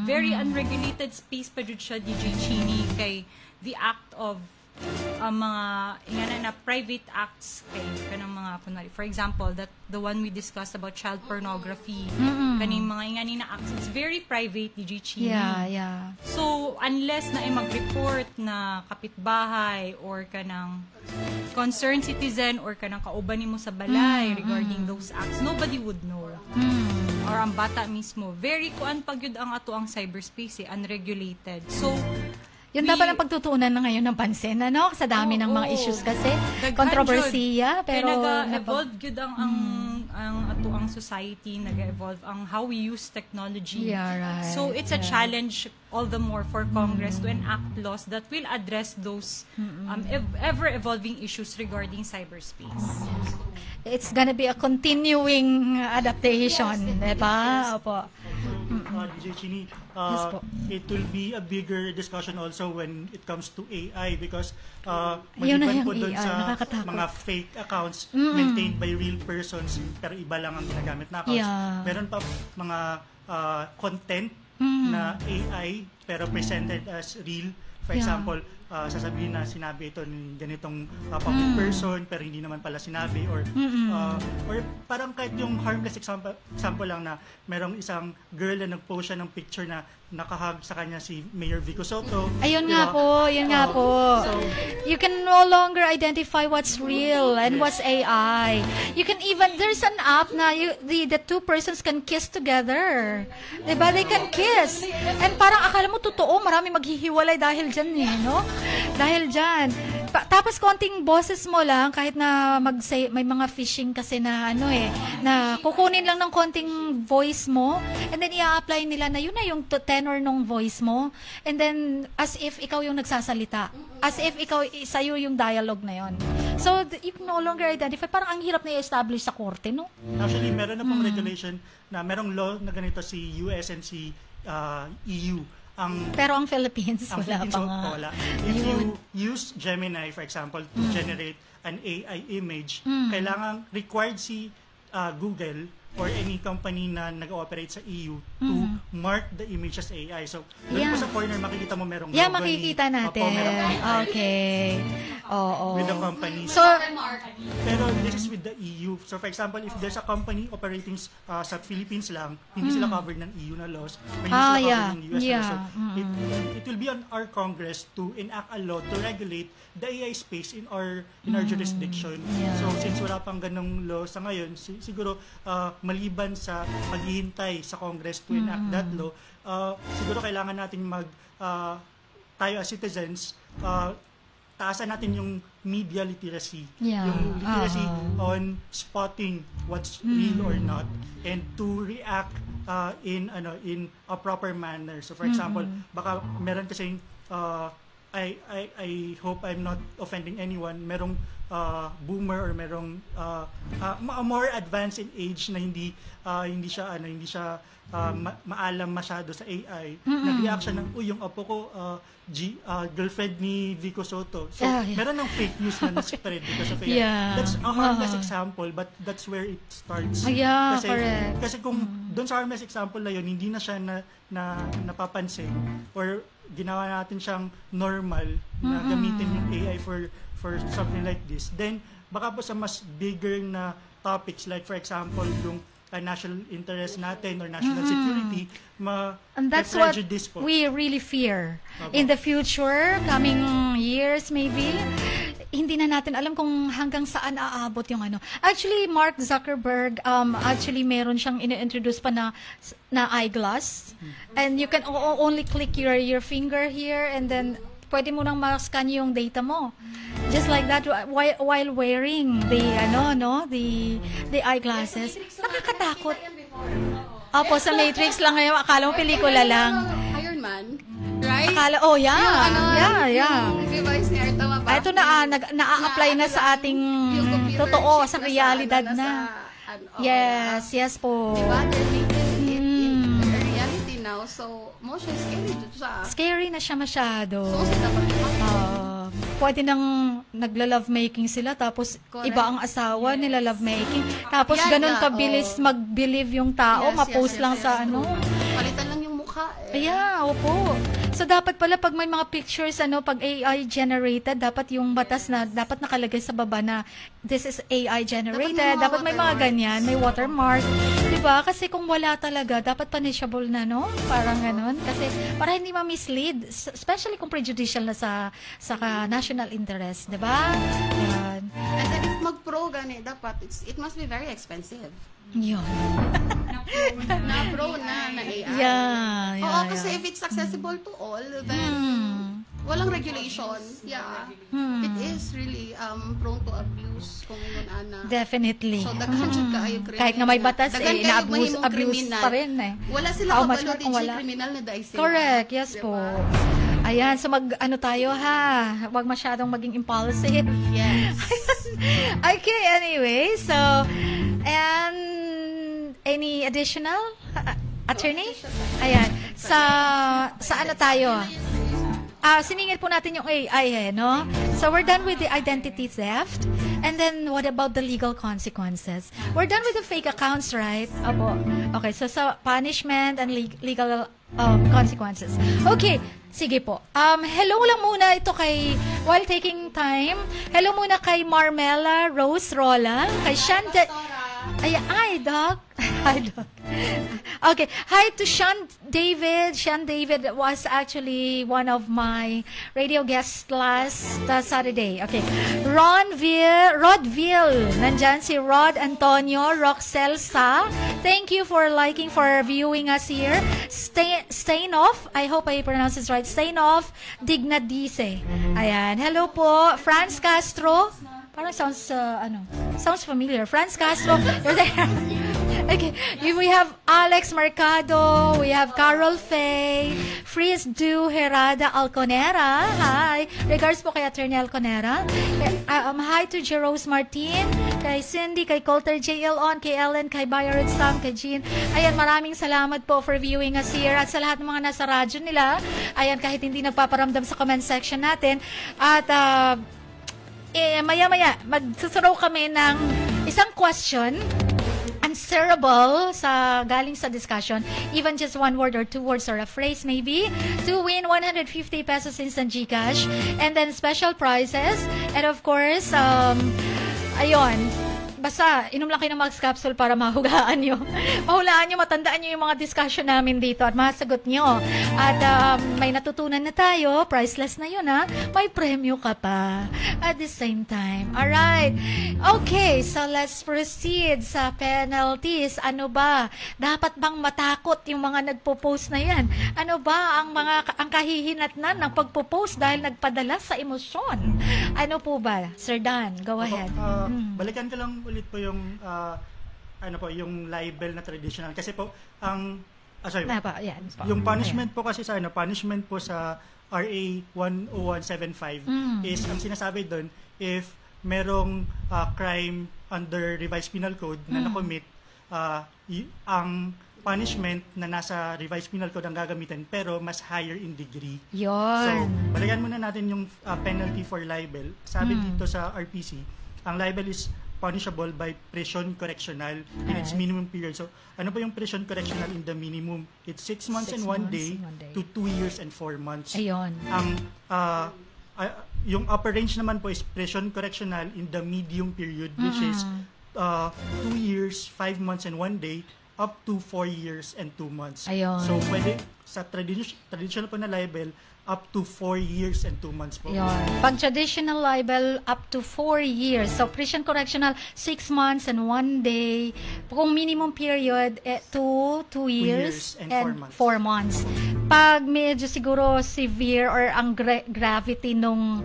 Very unregulated space pa siya, DJ Chini, kay the act of mga na private acts kay kanang mga kunwari, for example, that the one we discussed about child pornography, kaning mga na acts, it's very private, DJ Chini. Yeah. So unless na ay mag-report na kapitbahay or kanang concerned citizen or kanang kauban nimo sa balay regarding those acts, nobody would know. Or ang bata mismo, very kuan pag yun ang ato ang cyberspace, unregulated. So Yun dapat ang pagtutuunan na ngayon ng pansin, ano? Sa dami ng mga issues kasi. Kontrobersiya, pero nag-evolve yun ang ato ang society, nag-evolve ang how we use technology. Yeah, right. So it's a challenge all the more for Congress to enact laws that will address those ever-evolving issues regarding cyberspace. It's gonna be a continuing adaptation, diba? Opo. DJ Chini, Yes po. it will be a bigger discussion also when it comes to AI because Yun na maliban yung po doon AI, sa nakakatakot. mga fake accounts maintained by real persons pero iba lang ang ginagamit na accounts. Yeah. Meron pa mga content na AI pero presented as real. For example, sasabihin na sinabi ito ng ganitong public person pero hindi naman pala sinabi or parang kahit yung harmless example lang na merong isang girl na nag-post siya ng picture na nakahug sa kanya si Mayor Vico Soto. Ayun Diba? yun nga po. You can no longer identify what's real and what's AI. You can even, there's an app na the two persons can kiss together. Diba? They can kiss. And parang akala mo totoo, marami maghihiwalay dahil dyan no? Dahil dyan. Tapos konting boses mo lang, kahit na may mga phishing kasi na na kukunin lang ng konting voice mo, and then i-apply nila na yun na yung tenor ng voice mo, and then as if ikaw yung nagsasalita, as if ikaw sa'yo yung dialogue na yun. So, you can no longer identify. Parang ang hirap na i-establish sa korte, no? Actually, meron na pong regulation na merong law na ganito si US and si EU. Pero ang Philippines, Ang wala Philippines, pa nga. wala. If you use Gemini, for example, to generate an AI image, kailangan required si Google or any company na nag-ooperate sa EU to mark the image as AI. So, doon po sa corner, makikita mo merong Yeah, logo makikita ni, natin. merong AI Okay. Oo. with the company. So, Pero this is with the EU. So for example, if there's a company operating sa Philippines lang, hindi sila covered ng EU na laws, or hindi sila covered ng US laws. So it will be on our Congress to enact a law to regulate the AI space in our jurisdiction. So since wala pang ganong law sa ngayon, siguro maliban sa paghihintay sa Congress to enact that law, siguro kailangan natin tayo as citizens, taasan natin yung media literacy. Yung literacy on spotting what's real or not, and to react in a proper manner. So for example, baka meron kasing I hope I'm not offending anyone, merong boomer or merong more advanced in age na hindi siya maalam masyado sa AI. Nag-react siya ng, yung apo ko girlfriend ni Vico Soto. So meron ng fake news na na-spread because of AI. That's a harmless example, but that's where it starts. Correct. Kasi kung doon sa harmless example na yun, hindi na siya napapansin or ginawa natin siyang normal na gamitin yung AI for something like this, then baka po sa mas bigger na topics, like for example yung national interest natin or national security, and that's what po. we really fear in the future, coming years maybe. Hindi na natin alam kung hanggang saan aabot yung ano. Actually, Mark Zuckerberg, actually meron siyang in-introduce pa na eyeglass, and you can only click your finger here, and then pwede mo nang ma-scan yung data mo. Just like that while wearing the the eyeglasses. Nakakatakot. Opo, sa Matrix lang ngayon, akala mo pelikula lang. Iron Man, right? Akala, Yung device ni Arta ba? Ito na-apply na sa ating totoo, sa realidad na. Yes po. Diba? They're making it in reality now. So, motion scary to sa... Scary na siya masyado. So, pwede nang nagla-love making sila, tapos iba ang asawa nila love making. Tapos ganun kabilis mag-believe yung tao, ma-post lang sa ano. Palitan lang yung mukha. Opo. So, dapat pala pag may mga pictures, pag AI generated, dapat yung batas na, dapat nakalagay sa baba na this is AI generated. Dapat may mga ganyan, may watermark. Diba? Kasi kung wala talaga, dapat punishable na, no? Parang ganun. Kasi para hindi ma-mislead, especially kung prejudicial na sa national interest. Diba? Yan. And then if mag-pro gani, dapat, it must be very expensive. Yun. Na-pro na AI. Yeah. Kasi if it's accessible to all, then walang regulation. It is really prone to abuse kung yun, Ana. Definitely. So, daghan siya kaayo kriminal. Kahit nga may batas, na-abuse pa rin eh. Wala sila kabalo din siya kriminal na dahil sila. Correct, yes po. Ayan, so tayo ha. Huwag masyadong maging impulsive. Yes. Okay, anyway, so, and any additional, attorney? Ayan, sa ano tayo? Siningil po natin yung AI, no? So, we're done with the identity theft. And then, what about the legal consequences? We're done with the fake accounts, right? Opo. Okay, so sa punishment and legal consequences. Okay, sige po. Hello lang muna ito while taking time, hello muna kay Marmela Rose Rola, kay Shanda... Ay, Doc. Hi, Doc. Okay. Hi to Sean David. Sean David was actually one of my radio guests last Saturday. Okay. Rodville. Nandyan si Rod Antonio Roxelsa. Thank you for liking, for viewing us here. Stainoff. I hope I pronounce this right. Stainoff Dignadice. Ayan. Hello po. Franz Castro. Parang sounds familiar. Franz Castro, you're there. Okay, we have Alex Mercado, we have Carol Faye, Fris Du Herada Alconera. Hi. Regards po kay Attorney Alconera. Hi to Jerose Martin, kay Cindy, kay Colter JL On, kay Ellen, kay Bayer Stam, kay Jean. Ayan, maraming salamat po for viewing us here at sa lahat ng mga nasa radyo nila. Ayan, kahit hindi nagpaparamdam sa comment section natin. At maya-maya, magsusuraw kami ng isang question, answerable galing sa discussion, even just one word or two words or a phrase maybe, to win 150 pesos instant GCash, and then special prizes, and of course, ayun, basta, inom lang kayo ng Max Capsule para mahulaan nyo. Mahulaan nyo, matandaan nyo yung mga discussion namin dito at masagot nyo. At may natutunan na tayo, priceless na yun ha. May premyo ka pa at the same time. Alright. Okay, so let's proceed sa penalties. Ano ba? Dapat bang matakot yung mga nagpo-post na yan? Ano ba ang kahihinatnan ng pagpo-post dahil nagpadala sa emosyon? Ano po ba? Sir Dan, go ahead. Balikan ko lang ulit po yung yung libel na traditional kasi po yung punishment po kasi sa punishment po sa RA 10175 is ang sinasabi doon, if merong crime under revised penal code na nakomit, ang punishment na nasa revised penal code ang gagamitin pero mas higher in degree. Yun. So, balikan muna natin yung penalty for libel. Sabi dito sa RPC, ang libel is punishable by prison correctional in its minimum period. So, ano po yung prison correctional in the minimum? It's 6 months and 1 day to 2 years and 4 months. Ayun. Yung upper range naman po is prison correctional in the medium period, which is 2 years, 5 months and 1 day, up to 4 years and 2 months. Ayun. So, pwede sa traditional po na libel, up to 4 years and 2 months po. Yun. Pag traditional libel, up to 4 years. So, prison correctional, 6 months and 1 day. Kung minimum period, 2 years and 4 months. Pag medyo siguro severe or ang gravity ng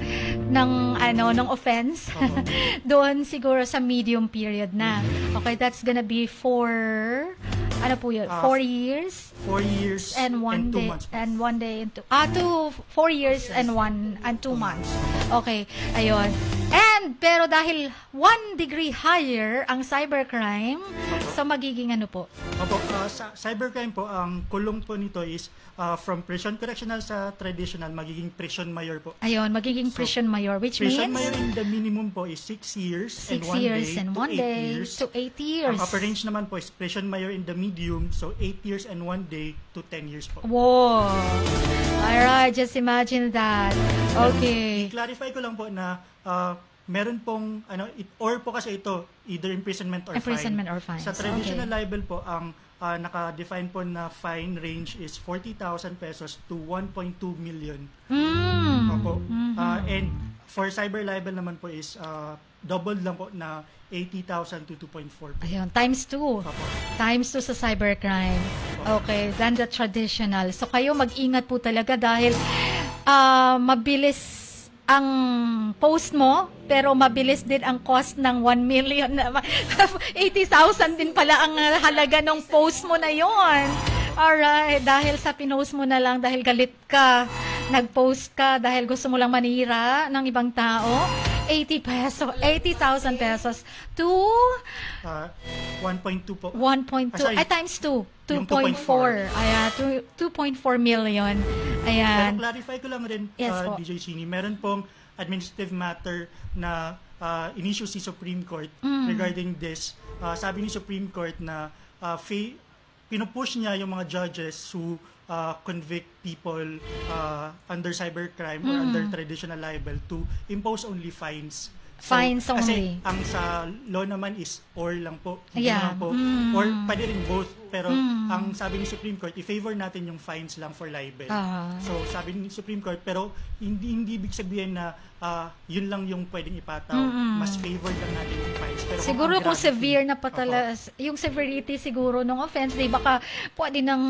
offense, doon siguro sa medium period na. Okay, that's gonna be 4 years? 4 years and 1 day, 2 months. And 1 day and 4 years and 2 months. Okay, ayun. Pero dahil 1 degree higher ang cybercrime, so magiging ano po? Sa cybercrime po, ang kulong po nito is from prison correctional sa traditional, magiging prison mayor po. Ayun, magiging prison mayor, which prison means? Prison mayor in the minimum po is 6 years and 1 day to 8 years. Ang upper range naman po is prison mayor in the medium, so 8 years and 1 day to 10 years po. Wow! Alright, just imagine that. Okay. I-clarify ko lang po na meron pong or po kasi ito either imprisonment or fine. Sa traditional libel po, ang naka-define po na fine range is 40,000 pesos to 1.2 million. Opo. And for cyber libel naman po is double lang po na 80,000 to 2.4. Ayun, times 2. Opo. Times 2 sa cybercrime. Okay, than the traditional. So kayo mag-ingat po talaga dahil mabilis ang post mo, pero mabilis din ang cost ng 1 million. 80,000 din pala ang halaga ng post mo na yon. Alright, dahil sa pinost mo na lang, dahil galit ka, nag-post ka, dahil gusto mo lang manira ng ibang tao, 80,000 pesos to 1.2 po. 1.2 times 2. 2.4. Ayan, 2.4 million. Ayan. Pero clarify ko lang rin, DJ Chini, meron pong administrative matter na in-issue si Supreme Court regarding this. Sabi ni Supreme Court na pinupush niya yung mga judges who convict people under cybercrime or under traditional libel to impose only fines. Fines only. Kasi ang sa law naman is or lang po. Hindi naman po. Or pwede rin both. pero ang sabi ni Supreme Court, i-favor natin yung fines lang for libel. So sabi ni Supreme Court, pero hindi ibig sabihin na yun lang yung pwedeng ipataw. Mas favor lang natin yung fines. Pero siguro kung gravity, severe na patala, yung severity siguro ng offense, di baka pwede ng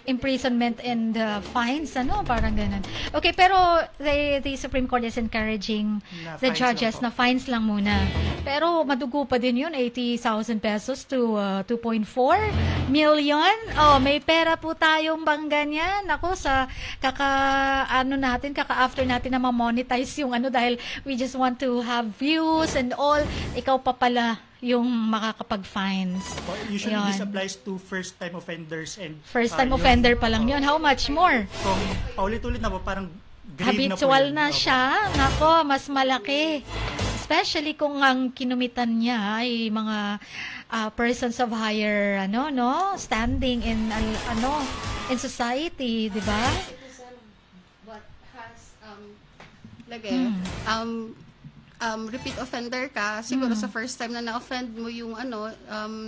imprisonment and fines, ano, parang ganun. Okay, pero the Supreme Court is encouraging Na the fines judges lang po. na fines lang muna. Pero madugo pa din yun, 80,000 pesos to 2.4 million. Oh, may pera po tayong bangga niyan. Ako sa kaka-after natin na ma-monetize yung ano, dahil we just want to have views and all. Ikaw pa pala yung makakapag-fines. Usually Yun. this applies to first-time offenders and First-time yung- offender pa lang yun. How much more? Kung paulit-ulit na po, parang grave Habitual na po yun. na siya. Nako, mas malaki. Especially kung ang kinumitan niya ay mga persons of higher standing in in society, di ba? But has repeat offender ka, siguro sa first time na na-offend mo yung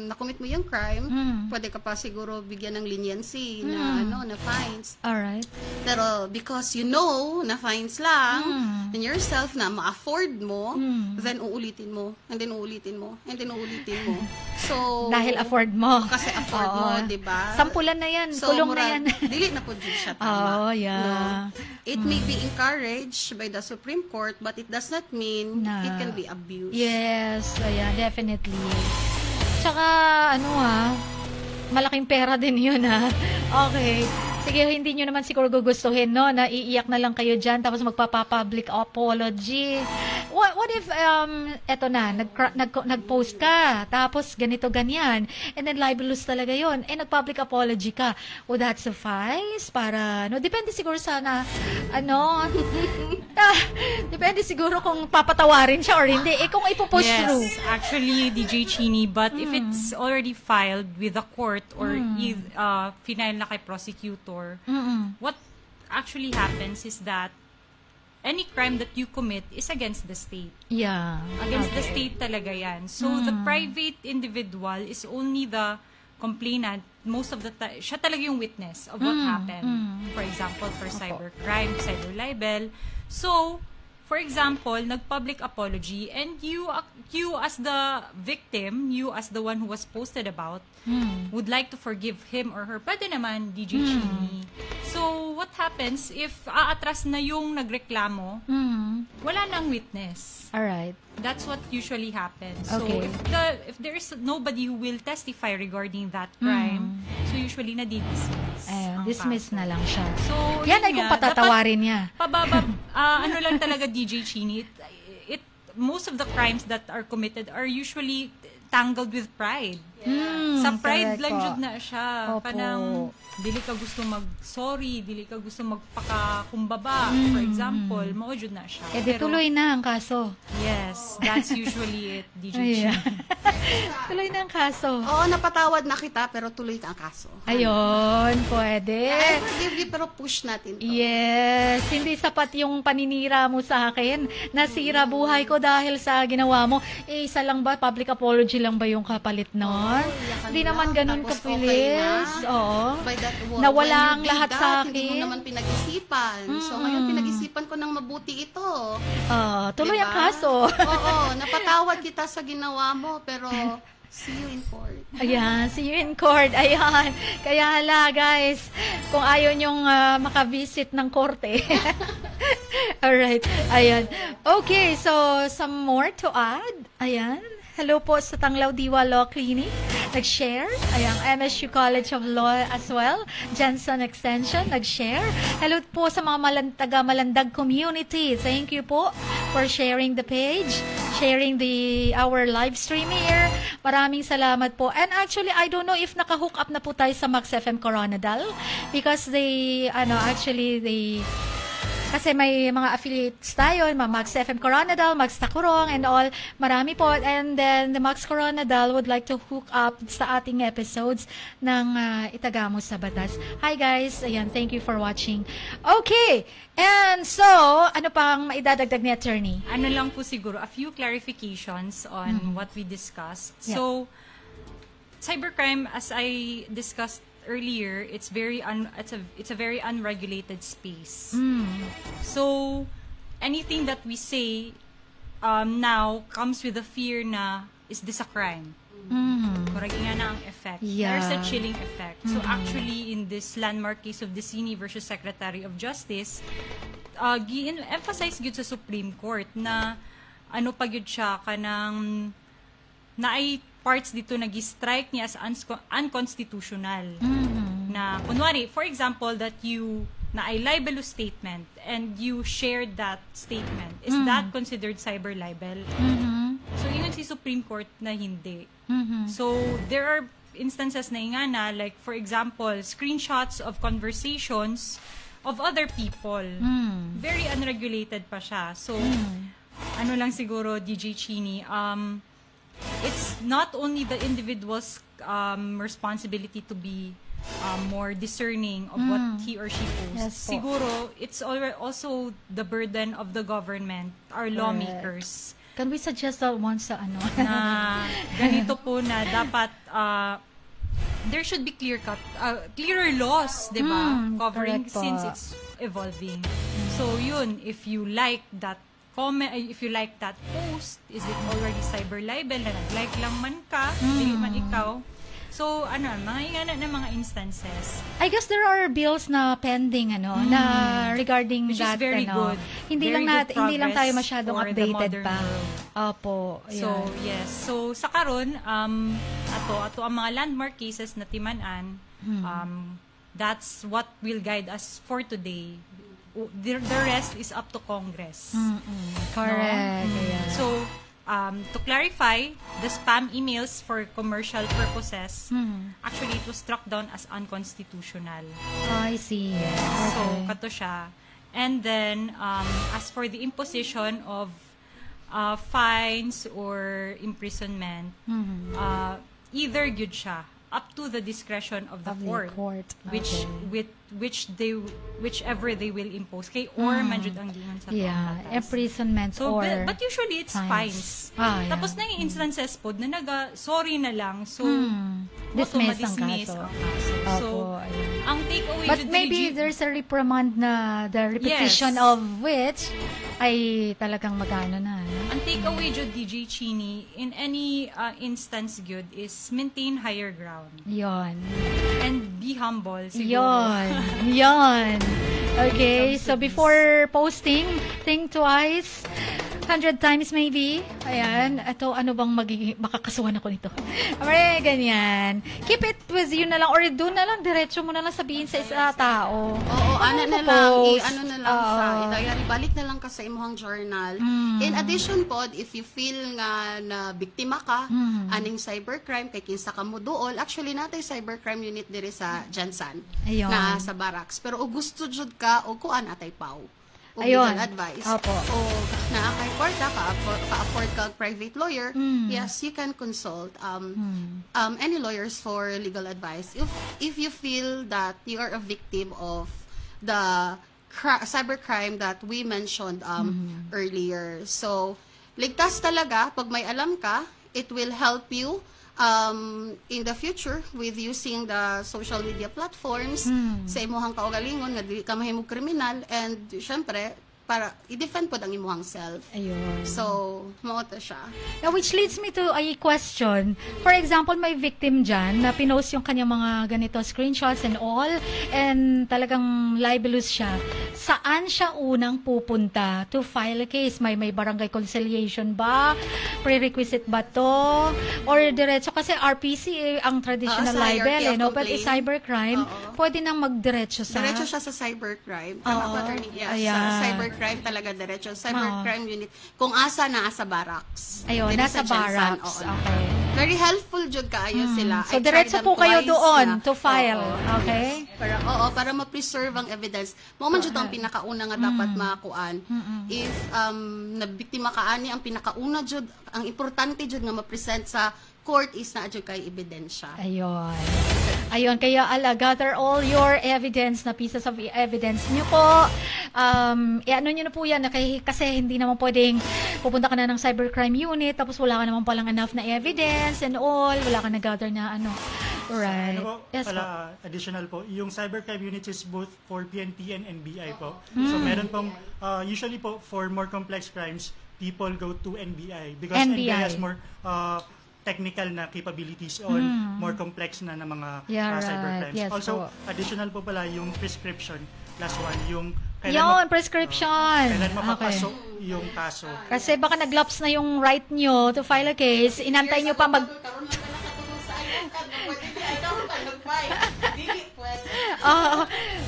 na-commit mo yung crime, pwede ka pa siguro bigyan ng leniency na fines. Alright. Pero because you know na fines lang, and yourself na ma-afford mo, then uulitin mo, and then uulitin mo, and then uulitin mo. So, Dahil afford mo. kasi afford mo, di ba? Sampulan na yan. So, Kulong na yan. dili na po dyan siya tama. Oh, yeah. No? It may be encouraged by the Supreme Court, but it does not mean Na- it can be abused. Yes, ayan, definitely. Tsaka, malaking pera din yun, ha? Okay. Sige, hindi nyo naman siguro gugustuhin, no? Na iiyak na lang kayo dyan, tapos magpapa-public apology. What if, eto na, nag-post ka, tapos ganito, ganyan, and then libelous talaga yon, and nag-public apology ka. Would that suffice? Para, depende siguro sana, depende siguro kung papatawarin siya or hindi. Kung ipopost through. Yes, actually, DJ Chini, but if it's already filed with the court or final na kay prosecutor, what actually happens is that any crime that you commit is against the state. Yeah. Against the state talaga yan. So, the private individual is only the complainant. Most of the time, siya talaga yung witness of what happened. For example, for cybercrime, cyber libel. So, for example, nag-public apology and you as the victim, you as the one who was posted about, would like to forgive him or her. Pwede naman, DJ Chini. So, what happens if aatras na yung nagreklamo, wala nang witness. Alright. That's what usually happens. So, Okay. if there is nobody who will testify regarding that crime, so usually na-dismiss. ang Dismiss kaso. na lang siya. So, Yan yun ay kung nga, patatawarin niya. Pababa, ano lang talaga, DJ Chini, most of the crimes that are committed are usually tangled with pride. Sa pride correct lang po. jud na siya. Opo. Kanang dili ka gusto mag-sorry, dili ka gusto magpakakumbaba, for example, mao jud na siya. Di tuloy na ang kaso. Yes, that's usually it, DJ Ayan. Chini. Tuloy na ang kaso. Oo, napatawad na kita, pero tuloy ka ang kaso. Ayun, pwede. I forgive you, pero push natin to. Yes, hindi sapat yung paninira mo sa akin. Nasira buhay ko dahil sa ginawa mo. Isa lang ba, public apology lang ba yung kapalit nun? Iyakan Hindi lang, naman ganun tapos kapilis. okay na. Oo. By that, Nawala when you ang did lahat that, sa Hindi akin. mo naman pinag-isipan. So, ngayon pinag-isipan ko ng mabuti ito. Tuloy Diba? ang kaso. Oo, napatawad kita sa ginawa mo, pero see you in court. Ayan, see you in court. Ayan. Kaya hala, guys, kung ayaw nyong makavisit ng korte. Alright. Ayan. Okay, so some more to add. Ayan. Hello po sa Tanglaw Diwa Law Clinic. Nag-share. Ayan, MSU College of Law as well. Jensen Extension, nag-share. Hello po sa mga taga-Malandag community. Thank you po for sharing the page, sharing our live stream here. Maraming salamat po. And actually, I don't know if naka-hook up na po tayo sa Max FM Coronadal because kasi may mga affiliates tayo, Max FM Coronadal, Max Takurong, and all. Marami po. And then, the Max Coronadal would like to hook up sa ating episodes ng Itagamos sa Batas. Hi guys. Ayan, thank you for watching. Okay. And so, ano pang maidadagdag ni attorney? Ano lang po siguro, a few clarifications on what we discussed. Yeah. So, cybercrime, as I discussed earlier, it's a very unregulated space. So anything that we say now comes with the fear na, is this a crime? Murag nga na ang effect. Yeah. There's a chilling effect. So actually, in this landmark case of Dicini versus Secretary of Justice, emphasize gyud sa Supreme Court na ano pa gyud siya kanang na ay parts dito nag-strike niya as unconstitutional. Na kunwari, for example, that you na ay libelous statement and you shared that statement, is that considered cyber libel? So, yun si Supreme Court na hindi. So, there are instances na nga na, like, for example, screenshots of conversations of other people. Very unregulated pa siya. So, ano lang siguro, DJ Chini, it's not only the individual's responsibility to be more discerning of what he or she posts. Yes po. Siguro, it's also the burden of the government, our lawmakers, Can we suggest that one sa ano? na ganito po na dapat there should be clearer laws, 'di ba? Covering correct po. since it's evolving. So yun, if you like that comment, if you like that post, is it already cyber libel na nag-like lang man ka, hindi man ikaw? So, mga ingana na mga instances. I guess there are bills na pending na regarding Which is that very good. Hindi Very lang good hindi lang tayo progress masyadong for the updated modern pa. world. Opo. So, yes. So, sa karon, ato ang mga landmark cases na timan-an, that's what will guide us for today. The rest is up to Congress. Correct. Yeah. So, to clarify, the spam emails for commercial purposes, actually, it was struck down as unconstitutional. I see. So, Okay. kato siya. And then, as for the imposition of fines or imprisonment, either gyud siya, up to the discretion of the court, whichever they will impose kay or man jud ang gingon sa Yeah, batas. imprisonment So, or but usually it's fines. Yeah. Tapos na yung instances po na sorry na lang. So, Dismiss ang ma-dismiss kaso. ang kaso. So, Opo, ayun. ang takeaway But jud maybe legit- there's a reprimand na the repetition Yes. of which ay talagang magano na. ang takeaway jud DJ Chini in any instance good is maintain higher ground Yon. and be humble siguro. Yon. Okay, so before posting, think twice. 100 times maybe. Ayan. Ito, ano bang makakasuhan ako nito? Amare, ganyan. Keep it with you na lang or doon na lang, diretso mo na lang sabihin sa isa tao. Oo, ano na lang, post? ano na lang sa diary, balik na lang ka sa imong journal. In addition po, if you feel nga na biktima ka, aning cybercrime, kay kinsa ka mo duol, actually natay cybercrime unit diri sa Jansan, Ayun. na sa barracks. Pero o gusto jud ka, o kuan atay pau. O Ayun. legal advice. Opo. O na-afford ka-afford ka private lawyer, yes, you can consult any lawyers for legal advice. If you feel that you are a victim of the cybercrime that we mentioned earlier. So, ligtas talaga, pag may alam ka, it will help you in the future with using the social media platforms sa imuhang kaugalingon nga dili ka mahimong kriminal, and syempre para i-defend po ang imuhang self. Ayun. So, mao to siya. Now, which leads me to a question. For example, may victim dyan na pinost yung kanyang mga ganito screenshots and all, and talagang libelous siya. Saan siya unang pupunta to file a case? May barangay conciliation ba? Prerequisite ba to? Or diretso? Kasi RPC ang traditional Sa libel, hierarchy of no? But complaint. cybercrime, pwede nang magdiretso sa... Diretso siya sa cybercrime. Tama ba, attorney? Yes, Ayan. sa cybercrime talaga diretso. Cybercrime unit. Kung asa na sa barracks. Ayun, Dito nasa sa Jansan, barracks. oo. Okay. Very helpful jud kaayo sila. So, I tried diretso them po kayo twice doon na. to file. Oo. Okay? Para ma-preserve ang evidence. Mo man jud ang pinakauna nga dapat makuan. If nabiktima ka ani, ang pinakauna jud, ang importante jud nga ma-present sa court is na jud kay ebidensya. Ayun. Ayun, kaya gather all your evidence na pieces of evidence nyo po. Ano nyo na po yan, kasi hindi naman pwedeng pupunta ka na ng cybercrime unit, tapos wala ka naman palang enough na evidence and all, wala ka na-gather na ano. Right. Ano po, Yes po. additional po, yung cybercrime units is both for PNP and NBI po. So meron pong, usually po, for more complex crimes, people go to NBI because NBI has more technical na capabilities on more complex na mga cybercrimes. Yes, also, po. additional po pala yung prescription, last one, yung Yun, prescription. kailan mapapasok yung kaso. Kasi baka nag-lapse na yung right nyo to file a case, inantay nyo pa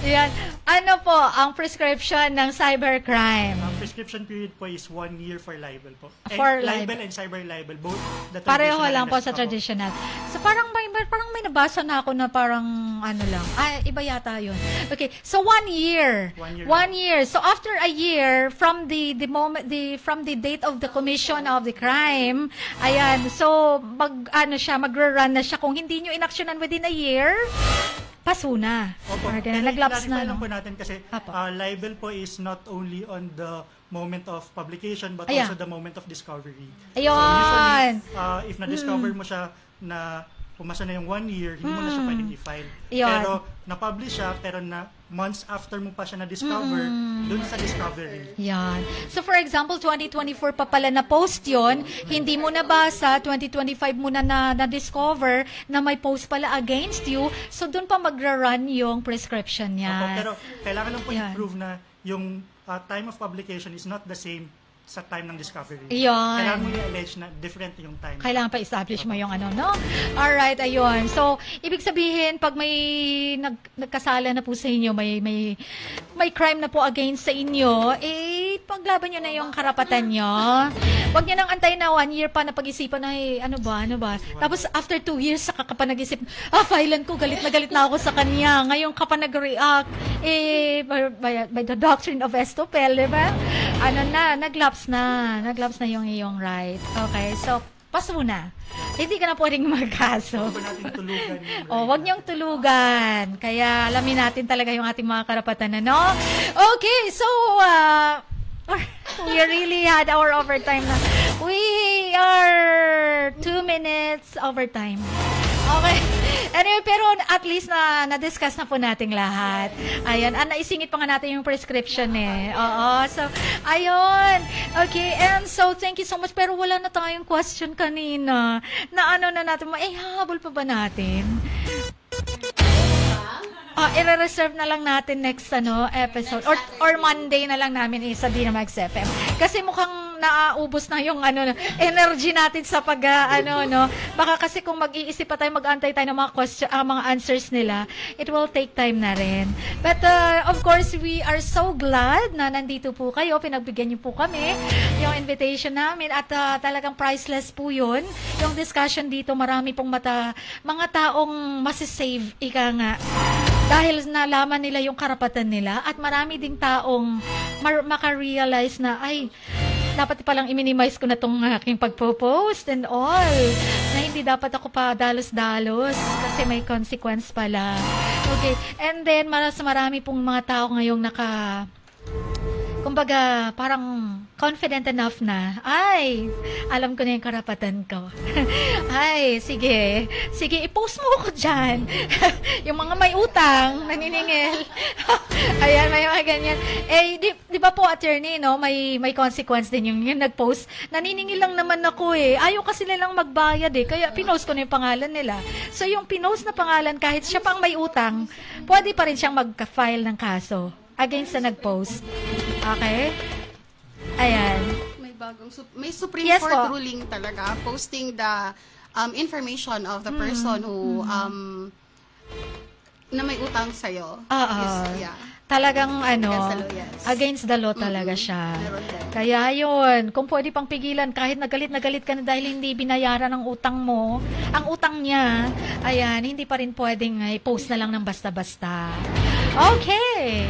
yan. Ano po ang prescription ng cybercrime? Ang prescription period po is 1 year for libel po. And For libel and cyber libel, both the Pareho traditional lang and po the- sa traditional. So parang may nabasa na ako na parang ano lang. Iba yata 'yun. Okay. So 1 year. 1 year. 1 year. So after a year from the moment from the date of the commission of the crime, ayan. So magra-run na siya kung hindi niyo inaksyonan within a year. Paso na. Opo. Or Pero nag-lapse na. i-clarify lang No? po natin kasi Apo. libel po is not only on the moment of publication but Ayan. also the moment of discovery. Ayun. So usually, if na-discover mo siya na pumasa na yung 1 year, hindi mo na siya pwedeng i-file. Ayun. Pero na-publish siya, pero months after mo pa siya na-discover, dun sa discovery. Yan. So for example, 2024 pa pala na-post yon, hindi mo nabasa, 2025 mo na-discover na may post pala against you, so dun pa magra-run yung prescription Opo, niya. pero kailangan lang po Yan. i-prove na yung time of publication is not the same sa time ng discovery. Yan. Kailangan mo i-allege na different yung time. Kailangan pa establish mo yung ano, no? Alright, ayun. So, ibig sabihin, pag may nagkasala na po sa inyo, may crime na po against sa inyo, paglaban nyo na yung karapatan nyo. Huwag nyo nang antayin na 1 year pa na pag-isipan na, ano ba? Tapos, after 2 years, saka ka pa nag-isip, filean ko, galit na ako sa kanya. Ngayon ka pa nag-react, by the doctrine of Estopel, di ba? Nag-lapse na yung iyong right. Okay, so, paso na. Hindi ka na pwedeng magkaso. Huwag natin tulugan yung Wag niyong tulugan. Kaya alamin natin talaga yung ating mga karapatan, ano? Okay, so, we really had our overtime na. We are 2 minutes overtime. Okay. Anyway, pero at least na-discuss na po nating lahat. Ayan. Naisingit pa nga natin yung prescription eh. Oo. So, ayun. Okay. And so, thank you so much. Pero wala na tayong question kanina. Na natin. Habol pa ba natin? I-reserve na lang natin next episode or Monday na lang namin sa Dynamax FM. Kasi mukhang naaubos na yung energy natin sa baka kasi kung mag-iisip pa tayo, mag-antay tayo ng mga mga answers nila, it will take time na rin. But of course, we are so glad na nandito po kayo, pinagbigyan niyo po kami yung invitation namin at talagang priceless po yun. Yung discussion dito, marami pong mga taong masisave, ika nga. Dahil nalaman nila yung karapatan nila at marami ding taong makarealize na, dapat palang i-minimize ko na itong aking pagpo-post and all. Na hindi dapat ako pa dalos-dalos kasi may consequence pala. Okay. And then, marami pong mga tao ngayong kumbaga, parang confident enough na, alam ko na yung karapatan ko. Sige, i-post mo ako dyan. Yung mga may utang, naniningil. Ayan, may mga ganyan. Di ba po, attorney, no? May consequence din yung nag-post. Naniningil lang naman ako Ayaw kasi nilang magbayad kaya pinost ko na yung pangalan nila. So, yung pinost na pangalan, kahit siya pang may utang, pwede pa rin siyang mag-file ng kaso against na nag-post. Okay? Ayan. May Supreme Yes, Court po. ruling talaga posting the information of the person who na may utang sa'yo. Talagang Against the law, yes. against the law talaga siya. Meron din. Kaya yun, kung pwede pang pigilan, kahit na galit ka na dahil hindi binayaran ang utang mo, ang utang niya, ayan, hindi pa rin pwedeng i-post na lang ng basta-basta. Okay.